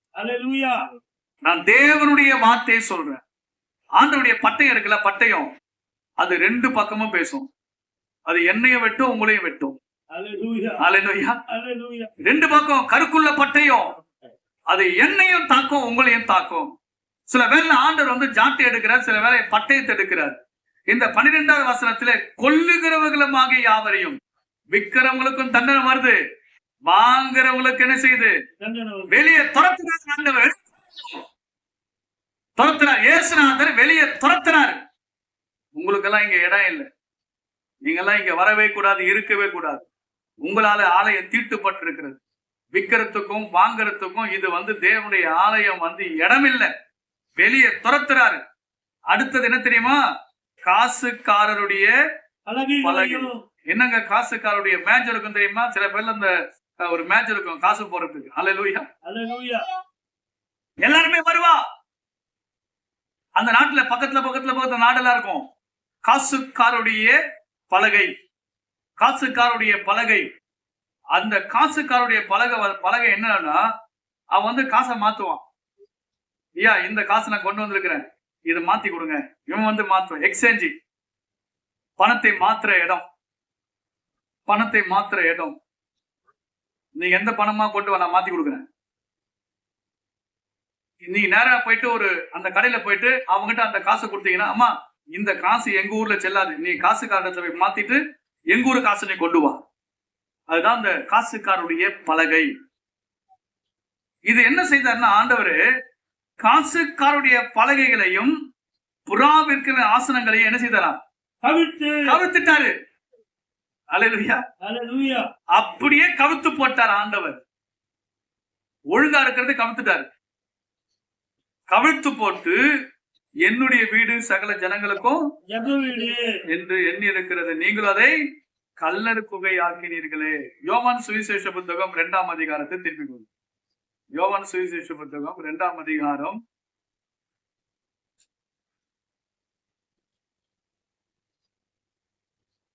நான் தேவனுடைய வார்த்தையை சொல்றேன். ஆண்டவருடைய பட்டயம் இருக்குல்ல, பட்டயம் அது 2 பக்கமும் பேசும். அது என்னையும் வெட்டும், உங்களையும் வெட்டும். அல்லேலூயா. 2 பக்கம் கருக்குள்ள பட்டயம். அது என்னையும் தாக்கும், உங்களையும் தாக்கும். சில வேளை ஆண்டவர் ஜாட்டை எடுக்கிறார், சில வேளை பட்டயத்தை எடுக்கிறார். இந்த 12வது வசனத்திலே கொல்லுகிறவர்களுமாக யாவரையும், விற்கிறவங்களுக்கும் தண்டனை வருது, வாங்குறவங்களுக்கு என்ன செய்யுது? வெளியே துரத்துறார். ஆண்டவர் துரத்துறார். இயேசுநாதர் வெளியே துரத்துறார். உங்களுக்கெல்லாம் இங்க இடம் இல்லை. நீங்கெல்லாம் இங்க வரவே கூடாது, இருக்கவே கூடாது. உங்களால ஆலயம் தீட்டுப்பட்டு இருக்கிறது. விற்கிறதுக்கும் வாங்குறதுக்கும் இது தேவனுடைய ஆலயம் இடம் இல்லை. வெளியே துரத்துறாரு. அடுத்தது என்ன தெரியுமா? காசுக்காரருடைய பலகை. என்னங்க காசுக்காரருடைய மேட்ச் இருக்கும் தெரியுமா? சில பேர்ல அந்த ஒரு மேட்ச் இருக்கும் காசு போறதுக்கு. அல்லேலூயா, எல்லாருமே வருவா. அந்த நாட்டுல பக்கத்துல நாடெல்லாம் இருக்கும். காசுக்காருடைய பலகை, காசுக்காருடைய பலகை. அந்த காசுக்காருடைய பலகை என்னன்னா, அவன் காசை மாத்துவான். ஐயா, இந்த காசு நான் கொண்டு வந்திருக்கிறேன், இதை மாத்தி கொடுங்க. இவன் மாத்துவான். எக்ஸ்சேஞ்ச், பணத்தை மாத்துற இடம். பணத்தை மாத்துற இடம். நீங்க எந்த பணமா கொண்டு வா, நான் மாத்தி கொடுக்குறேன். நீங்க நேரா போயிட்டு அந்த கடையில போயிட்டு அவங்ககிட்ட அந்த காசை கொடுத்தீங்கன்னா, அம்மா இந்த காசு எங்க ஊர்ல செல்லாது, நீ காசுக்காரத்தை போய் மாத்திட்டு எங்க ஊரு காசு நீ கொண்டு வா. அதுதான் அந்த காசுக்காரருடைய பலகை. இது என்ன செய்தார்னா, ஆண்டவரு காசுக்காருடைய பலகைகளையும் புறாவிற்கிற ஆசனங்களையும் என்ன செய்தாரா? கவிழ்த்துட்டாரு. அல்லேலூயா. அப்படியே கவிழ்த்து போட்டார் ஆண்டவர். ஒழுங்கா இருக்கிறது கவிழ்த்துட்டாரு. கவிழ்த்து போட்டு என்னுடைய வீடு சகல ஜனங்களுக்கும் என்று எண்ணி இருக்கிறது, நீங்களும் அதை கல்லறு குகை ஆக்கினீர்களே. யோவான் சுவிசேஷ புத்தகம் 2ஆம் அதிகாரத்தை திருப்பி. யோவான் சுவிசேஷ புத்தகம் 2ஆம் அதிகாரம்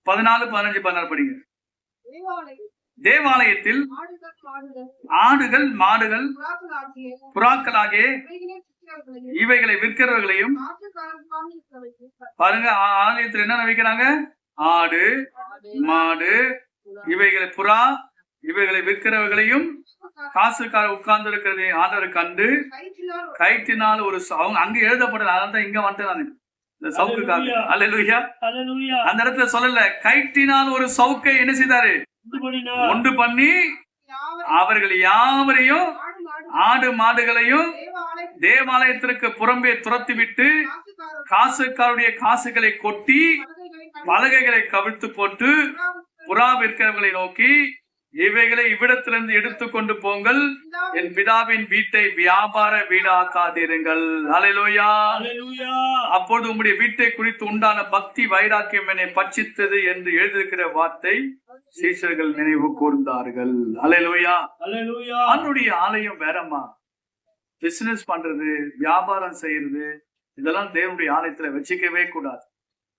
14, 15, 16 படிங்க. தேவாலயத்தில் ஆடுகள் மாடுகள் புறாக்களாகிய இவைகளை விற்கிறவர்களையும் பாருங்க. ஆலயத்தில் என்ன விற்கிறாங்க? ஆடு மாடு இவைகளை புறா இவைகளை விற்கிறவர்களையும் காசுக்கார உட்கார்ந்து இருக்கிறதை ஆண்டவர் கண்டு கயிற்றினால் ஒரு அவங்க அங்க எழுதப்படல, அதான் இங்க வந்துட்டு நான் இந்த சவுக்குக்காக. அல்லேலூயா. அந்த இடத்துல சொல்லல, கயிற்றினால் ஒரு சவுக்கை என்ன செய்தாரு? ஒன்று பண்ணி அவர்கள் யாவரையும் ஆடு மாடுகளையும் தேவாலயத்திற்கு புறம்பே துரத்தி விட்டு காசுக்காருடைய காசுகளை கொட்டி பலகைகளை கவிழ்த்து போட்டு புறா விற்கிறவர்களை நோக்கி, இவைகளை இவ்விடத்திலிருந்து எடுத்துக்கொண்டு போங்கள், என் பிதாவின் வீட்டை வியாபார வீடாக்காதீர்கள். அல்லேலூயா. அப்பொழுது உம்முடைய வீட்டை குறித்து உண்டான பக்தி வைராக்கியம் என்னை பட்சித்தது என்று எழுதியிருக்கிற வார்த்தை சீஷர்கள் நினைவு கூர்ந்தார்கள். அல்லேலூயா. அவனுடைய ஆலயம் வேறம்மா. பிசினஸ் பண்றது, வியாபாரம் செய்யறது, இதெல்லாம் தேவனுடைய ஆலயத்துல வச்சுக்கவே கூடாது.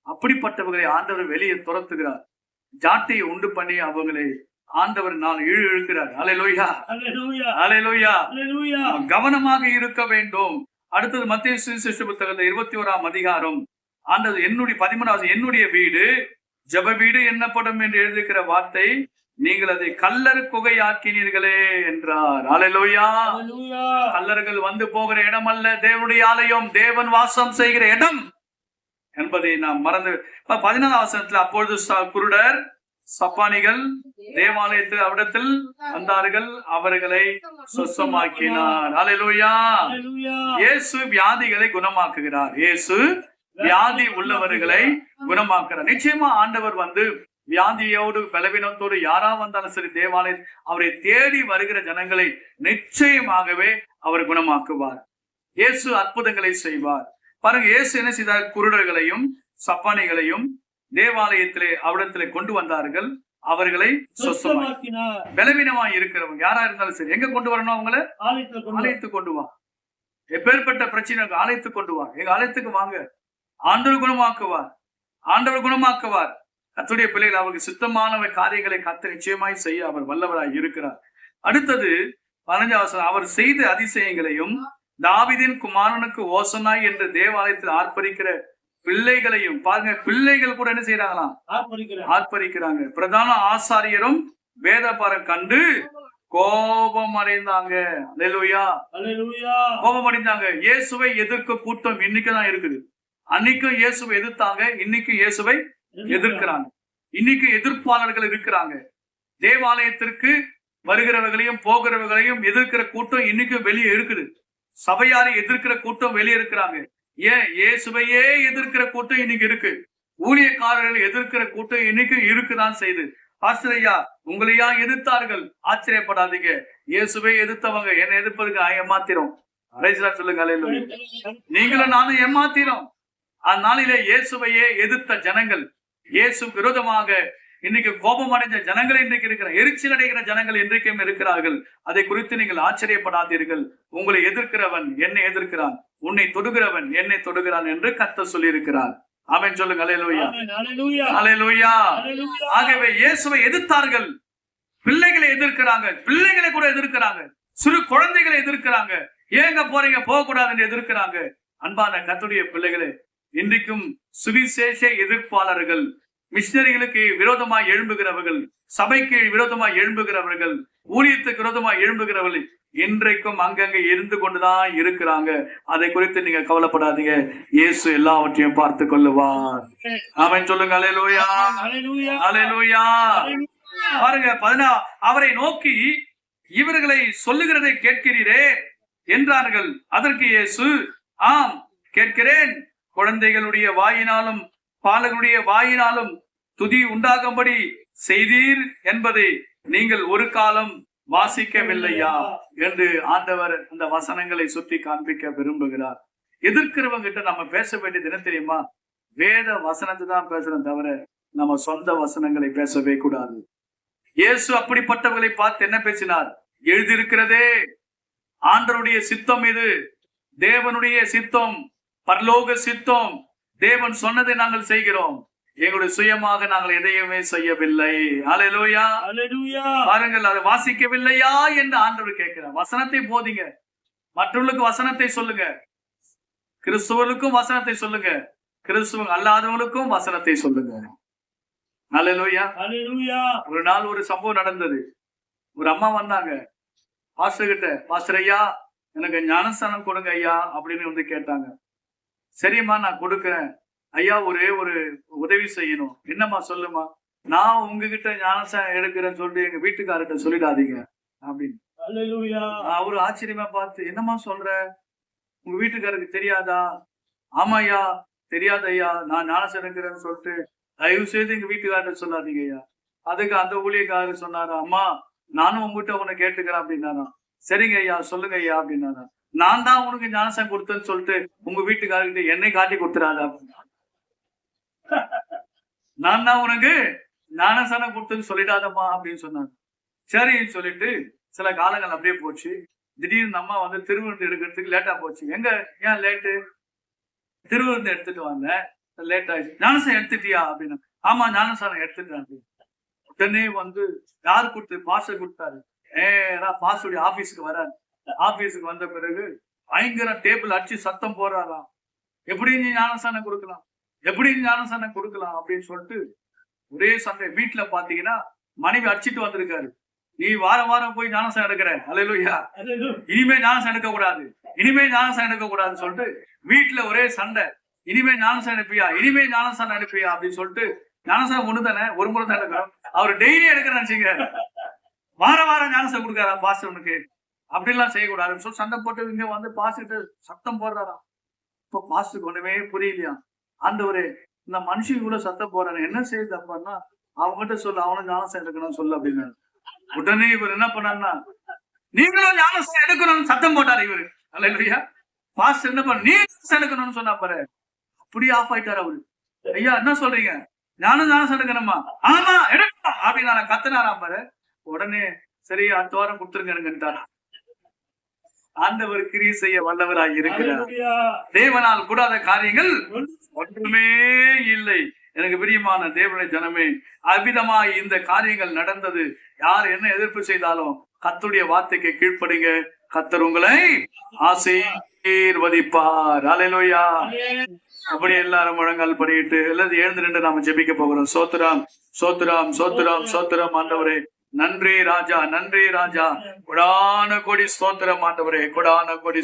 அப்படிப்பட்டவர்களை ஆண்டவர் வெளியே துரத்துகிறார். ஜாட்டையை உண்டு பண்ணி அவங்களை ஆண்டவர் நான் இழுக்கிறார். அல்லேலூயா. அல்லேலூயா. கவனமாக இருக்க வேண்டும். அடுத்தது மத்தேயு சுவிசேஷ புத்தகத்தில் 21ஆம் அதிகாரம் ஆண்டவர் என்னுடைய 13வது என்னுடைய வீடு ஜெப வீடு என்னப்படும் என்று எழுதியிருக்கிற வார்த்தை, நீங்கள் அதை கல்லர் குகையாக்கினீர்களே என்றார். அல்லேலூயா. கல்லர்கள் வந்து போகிற இடம் அல்ல தேவனுடைய ஆலயம், தேவன் வாசம் செய்கிற இடம் என்பதை நாம் மறந்து. 14ஆம் வசனத்தில் அப்பொழுது குருடர் சப்பானிகள் தேவாலயத்தில் அவிடத்தில் வந்தார்கள், அவர்களை சுத்தமாக்கினார். அல்லேலூயா. இயேசு வியாதிகளை குணமாக்குகிறார். இயேசு வியாதி உள்ளவர்களை குணமாக்குறார். நிச்சயமா ஆண்டவர் வந்து வியாதியோடு பலவீனத்தோடு யாரா வந்தாலும் சரி தேவாலயம் அவரை தேடி வருகிற ஜனங்களை நிச்சயமாகவே அவர் குணமாக்குவார். இயேசு அற்புதங்களை செய்வார். பாருங்க, இயேசு என்ன செய்தார்? குருடர்களையும் சப்பானிகளையும் தேவாலயத்திலே அவிடத்திலே கொண்டு வந்தார்கள், அவர்களை சொஸ்தமாக்கினார். பலவீனமாய் இருக்கிறவங்க யாரா இருந்தாலும் சரி எங்க கொண்டு வரணும்? அவங்கள ஆலயத்துக்கு கொண்டு வா. எப்பேற்பட்ட பிரச்சனை ஆலயத்துக்கு கொண்டு வா. எங்க ஆலயத்துக்கு வாங்க. ஆண்டவர் குணமாக்குவார். ஆண்டவர் குணமாக்குவார். கர்த்தருடைய பிள்ளைகள் அவருக்கு சுத்தமான காரியங்களை கர்த்தர் நிச்சயமாய் செய்ய அவர் வல்லவராய் இருக்கிறார். அடுத்தது 15ஆம் வசனம், அவர் செய்த அதிசயங்களையும் தாவீதின் குமாரனுக்கு ஓசனாய் என்று தேவாலயத்தில் ஆர்ப்பரிக்கிற பிள்ளைகளையும் பாருங்க. பிள்ளைகள் கூட என்ன செய்யறாங்களாம்? ஆர்ப்பரிக்கிறாங்க. பிரதான ஆசாரியரும் வேதபாரம் கண்டு கோபம் அடைந்தாங்க. அல்லேலூயா. கோபம் அடைந்தாங்க. இயேசுவை எதிர்க்க கூட்டம் இன்னைக்குதான் இருக்குது. அன்னைக்கும் இயேசுவை எதிர்த்தாங்க, இன்னைக்கு இயேசுவை எதிர்க்கிறாங்க. இன்னைக்கு எதிர்ப்பாளர்கள் இருக்கிறாங்க. தேவாலயத்திற்கு வருகிறவர்களையும் போகிறவர்களையும் எதிர்க்கிற கூட்டம் இன்னைக்கும் வெளியே இருக்குது. சபையாரை எதிர்க்கிற கூட்டம் வெளியே இருக்கிறாங்க. ஏன்? இயேசுவையே எதிர்க்கிற கூட்டம் இன்னைக்கு இருக்கு. ஊழியக்காரர்கள் எதிர்க்கிற கூட்டம் இன்னைக்கு இருக்குதான் செய்து. ஆசிரியா உங்களையா எதிர்த்தார்கள், ஆச்சரியப்படாதீங்க. இயேசுவை எதிர்த்தவங்க என்ன எதிர்ப்பதுக்கு ஏமாத்திரும். சொல்லுங்க. நீங்களும் நானும் ஏமாத்திரும். அந்நாளிலே இயேசுவையே எதிர்த்த ஜனங்கள், இயேசு விரோதமாக இன்னைக்கு கோபம் அடைஞ்ச ஜனங்கள் இன்றைக்கு இருக்கிற, எரிச்சல் அடைகிற ஜனங்கள் இன்றைக்கும் இருக்கிறார்கள். அதை குறித்து நீங்கள் ஆச்சரியப்படாதீர்கள். உங்களை எதிர்க்கிறவன் என்னை எதிர்க்கிறான், உன்னை தொடுகிறவன் என்னை தொடுகிறான் என்று கர்த்தர் சொல்லி இருக்கிறார். ஆமென் சொல்லுங்க. அல்லேலூயா. அல்லேலூயா. ஆகவே இயேசுவை எதிர்த்தார்கள். பிள்ளைகளை எதிர்க்கிறாங்க, பிள்ளைகளை கூட எதிர்க்கிறாங்க, சிறு குழந்தைகளை எதிர்க்கிறாங்க. ஏங்க போறீங்க, போக கூடாது என்று எதிர்க்கிறாங்க. அன்பான கர்த்தருடைய பிள்ளைகளே, இன்றைக்கும் சுவிசேஷ எதிர்ப்பாளர்கள், மிஷனரிகளுக்கு விரோதமாய் எழும்புகிறவர்கள், சபைக்கு விரோதமாய் எழும்புகிறவர்கள், ஊழியத்துக்கு விரோதமாய் எழும்புகிறவர்கள் இன்றைக்கும் அங்கங்க இருந்து கொண்டுதான் இருக்கிறாங்க. அதை குறித்து நீங்க கவலைப்படாதீங்க. இயேசு எல்லாவற்றையும் பார்த்து கொள்ளுவார். ஆமென் சொல்லுங்க. அல்லேலூயா. அல்லேலூயா. பாருங்க 14, அவரை நோக்கி இவர்களை சொல்லுகிறதை கேட்கிறீரே என்றார்கள். அதற்கு இயேசு, ஆம் கேட்கிறேன். குழந்தைகளுடைய வாயினாலும் பாலகனுடைய வாயினாலும் துதி உண்டாகும்படி செய்தீர் என்பதை நீங்கள் ஒரு காலம் வாசிக்கவில்லையா என்று ஆண்டவர் அந்த வசனங்களை சுற்றி காண்பிக்க விரும்புகிறார். எதிர்க்கிறவங்க கிட்ட நம்ம பேச வேண்டியது என்ன தெரியுமா? வேத வசனத்தை தான் பேசுறோம் தவிர நம்ம சொந்த வசனங்களை பேசவே கூடாது. இயேசு அப்படிப்பட்டவர்களை பார்த்து என்ன பேசினார்? எழுதியிருக்கிறதே, ஆண்டவருடைய சித்தம் இது, தேவனுடைய சித்தம், பரலோக சித்தம். தேவன் சொன்னதை நாங்கள் செய்கிறோம். எங்களுடைய சுயமாக நாங்கள் எதையுமே செய்யவில்லை. அல்லேலூயா. அல்லேலூயா. பாருங்கள், அதை வாசிக்கவில்லையா என்று ஆண்டவர் கேட்கிறார். வசனத்தை போதிங்க, மற்றவர்களுக்கு வசனத்தை சொல்லுங்க, கிறிஸ்துவர்களுக்கும் வசனத்தை சொல்லுங்க, கிறிஸ்துவ அல்லாதவர்களுக்கும் வசனத்தை சொல்லுங்க. அல்லேலூயா. அல்லேலூயா. ஒரு நாள் ஒரு சம்பவம் நடந்தது. ஒரு அம்மா வந்தாங்க பாஸ்டர் கிட்ட, பாஸ்டர் ஐயா எனக்கு ஞானஸ்தானம் கொடுங்க ஐயா அப்படின்னு வந்து கேட்டாங்க. சரிம்மா நான் கொடுக்குறேன் ஐயா, ஒரே ஒரு உதவி செய்யணும். என்னம்மா சொல்லுமா. நான் உங்ககிட்ட ஞானஸ்தானம் எடுக்கிறேன்னு சொல்லிட்டு எங்க வீட்டுக்காரர்கிட்ட சொல்லிடாதீங்க அப்படின்னு. அல்லேலூயா. அவரு ஆச்சரியமா பார்த்து, என்னம்மா சொல்ற, உங்க வீட்டுக்காரருக்கு தெரியாதா? ஆமா ஐயா தெரியாது ஐயா, நான் ஞானஸ்தானம் எடுக்கிறேன்னு சொல்லிட்டு தயவு செய்து எங்க வீட்டுக்காரர்கிட்ட சொல்லாதீங்க ஐயா. அதுக்கு அந்த ஊழியக்காரர் சொன்னாரா, அம்மா நானும் உங்ககிட்ட உன்னை கேட்டுக்கிறேன் அப்படின்னாரா. சரிங்க ஐயா சொல்லுங்க ஐயா அப்படின்னாரா. நான் தான் உனக்கு ஞானஸ்தானம் கொடுத்தேன்னு சொல்லிட்டு உங்க வீட்டுக்காரர்கிட்ட என்னை காட்டி கொடுத்துறாதா. நான் தான் உனக்கு ஞானஸ்தானம் கொடுத்தேன்னு சொல்லிடாதம்மா அப்படின்னு சொன்னாங்க. சரின்னு சொல்லிட்டு சில காலங்கள் அப்படியே போச்சு. திடீர்னு அம்மா வந்து திருவிருந்து எடுக்கிறதுக்கு லேட்டா போச்சு. எங்க ஏன் லேட்டு? திருவிருந்து எடுத்துட்டு வந்தேன், லேட் ஆயிடுச்சு. ஞானஸ்தானம் எடுத்துட்டியா அப்படின்னா. ஆமா ஞானஸ்தானம் எடுத்துட்டேன். உடனே வந்து யாரு கொடுத்து? பாஸ்டர் கொடுத்தாரு. பாஸ்டருடைய ஆபீஸுக்கு வராரு. ஆபீஸுக்கு வந்த பிறகு பயங்கர டேபிள் அடிச்சு சத்தம் போடுறாராம். எப்படி நீ ஞானஸ்தானம் கொடுக்கலாம், எப்படி ஞானஸ்தானம் கொடுக்கலாம் அப்படின்னு சொல்லிட்டு ஒரே சண்டை. வீட்டுல பாத்தீங்கன்னா மனைவி அடிச்சிட்டு வந்திருக்காரு. நீ வாரம் வாரம் போய் ஞானஸ்தானம் எடுக்கிற, அல்லேலூயா, இனிமே ஞானஸ்தானம் எடுக்க கூடாது, இனிமே ஞானஸ்தானம் எடுக்க கூடாதுன்னு சொல்லிட்டு வீட்டுல ஒரே சண்டை. இனிமே ஞானஸ்தானம் எடுப்பியா, இனிமே ஞானஸ்தானம் எடுப்பியா அப்படின்னு சொல்லிட்டு. ஞானஸ்தானம் ஒண்ணு தானே, ஒரு முறை தான் எடுக்கிறோம். அவர் டெய்லி எடுக்கிறேன்னு வச்சுங்க, வாரம் வாரம் ஞானஸ்தானம் கொடுக்காரா பாஸ்டர்னுக்கு, அப்படிலாம் செய்யக்கூடாதுன்னு சொல்லி சண்டை போட்டு இங்க வந்து பாஸ்டர்கிட்ட சத்தம் போடுறாராம். இப்போ பாஸ்டருக்கு ஒண்ணுமே புரியலையா. ஆண்டவரே இந்த மனுஷன் இவ்வளவு சத்தம் போறாரு, என்ன செய்யுது அப்பன்னா, அவங்ககிட்ட சொல்லு, அவனும் ஞானஸ்தானம் எடுக்கணும்னு சொல்லு அப்படின்னு. உடனே இவர் என்ன பண்ணாருன்னா, நீங்களும் ஞானஸ்தானம் எடுக்கணும்னு சத்தம் போட்டாரு இவரு. அல்லேலூயா. பாஸ்டர் என்ன பண்ண, நீ எடுக்கணும்னு சொன்னா பாரு. அப்படியே ஆஃப் ஆயிட்டாரு அவரு. ஐயா என்ன சொல்றீங்க, ஞானஸ்தானம் எடுக்கணுமா? ஆமா எடுக்கணும் அப்படின்னு நான் கத்துனாராம் பாரு. உடனே சரி அடுத்த வாரம் கொடுத்துருங்கன்னுட்டாரா. ஆண்டவர் கிரியை செய்ய வல்லவராய் இருக்கிறார். தேவனால் கூடாத காரியங்கள் ஒன்றுமே இல்லை. எனக்கு பிரியமான தேவனுடைய ஜனமே, அவ்விதமாய் இந்த காரியங்கள் நடந்தது. யார் என்ன எதிர்ப்பு செய்தாலும் கர்த்தருடைய வார்த்தைக்கு கீழ்ப்படுங்க, கர்த்தர் உங்களை ஆசீர்வதிப்பார். அல்லேலூயா. அப்படி எல்லாரும் முழங்கால் படிட்டு எல்லாரும் எழுந்து நின்று நாம ஜெபிக்க போகிறோம். சோத்திரம் சோத்திரம் சோத்திரம் சோத்திரம் ஆண்டவரே, நன்றி ராஜா, நன்றி ராஜா. கொடான கொடி ஸ்தோத்திரம் ஆண்டவரே, கொடான கொடி.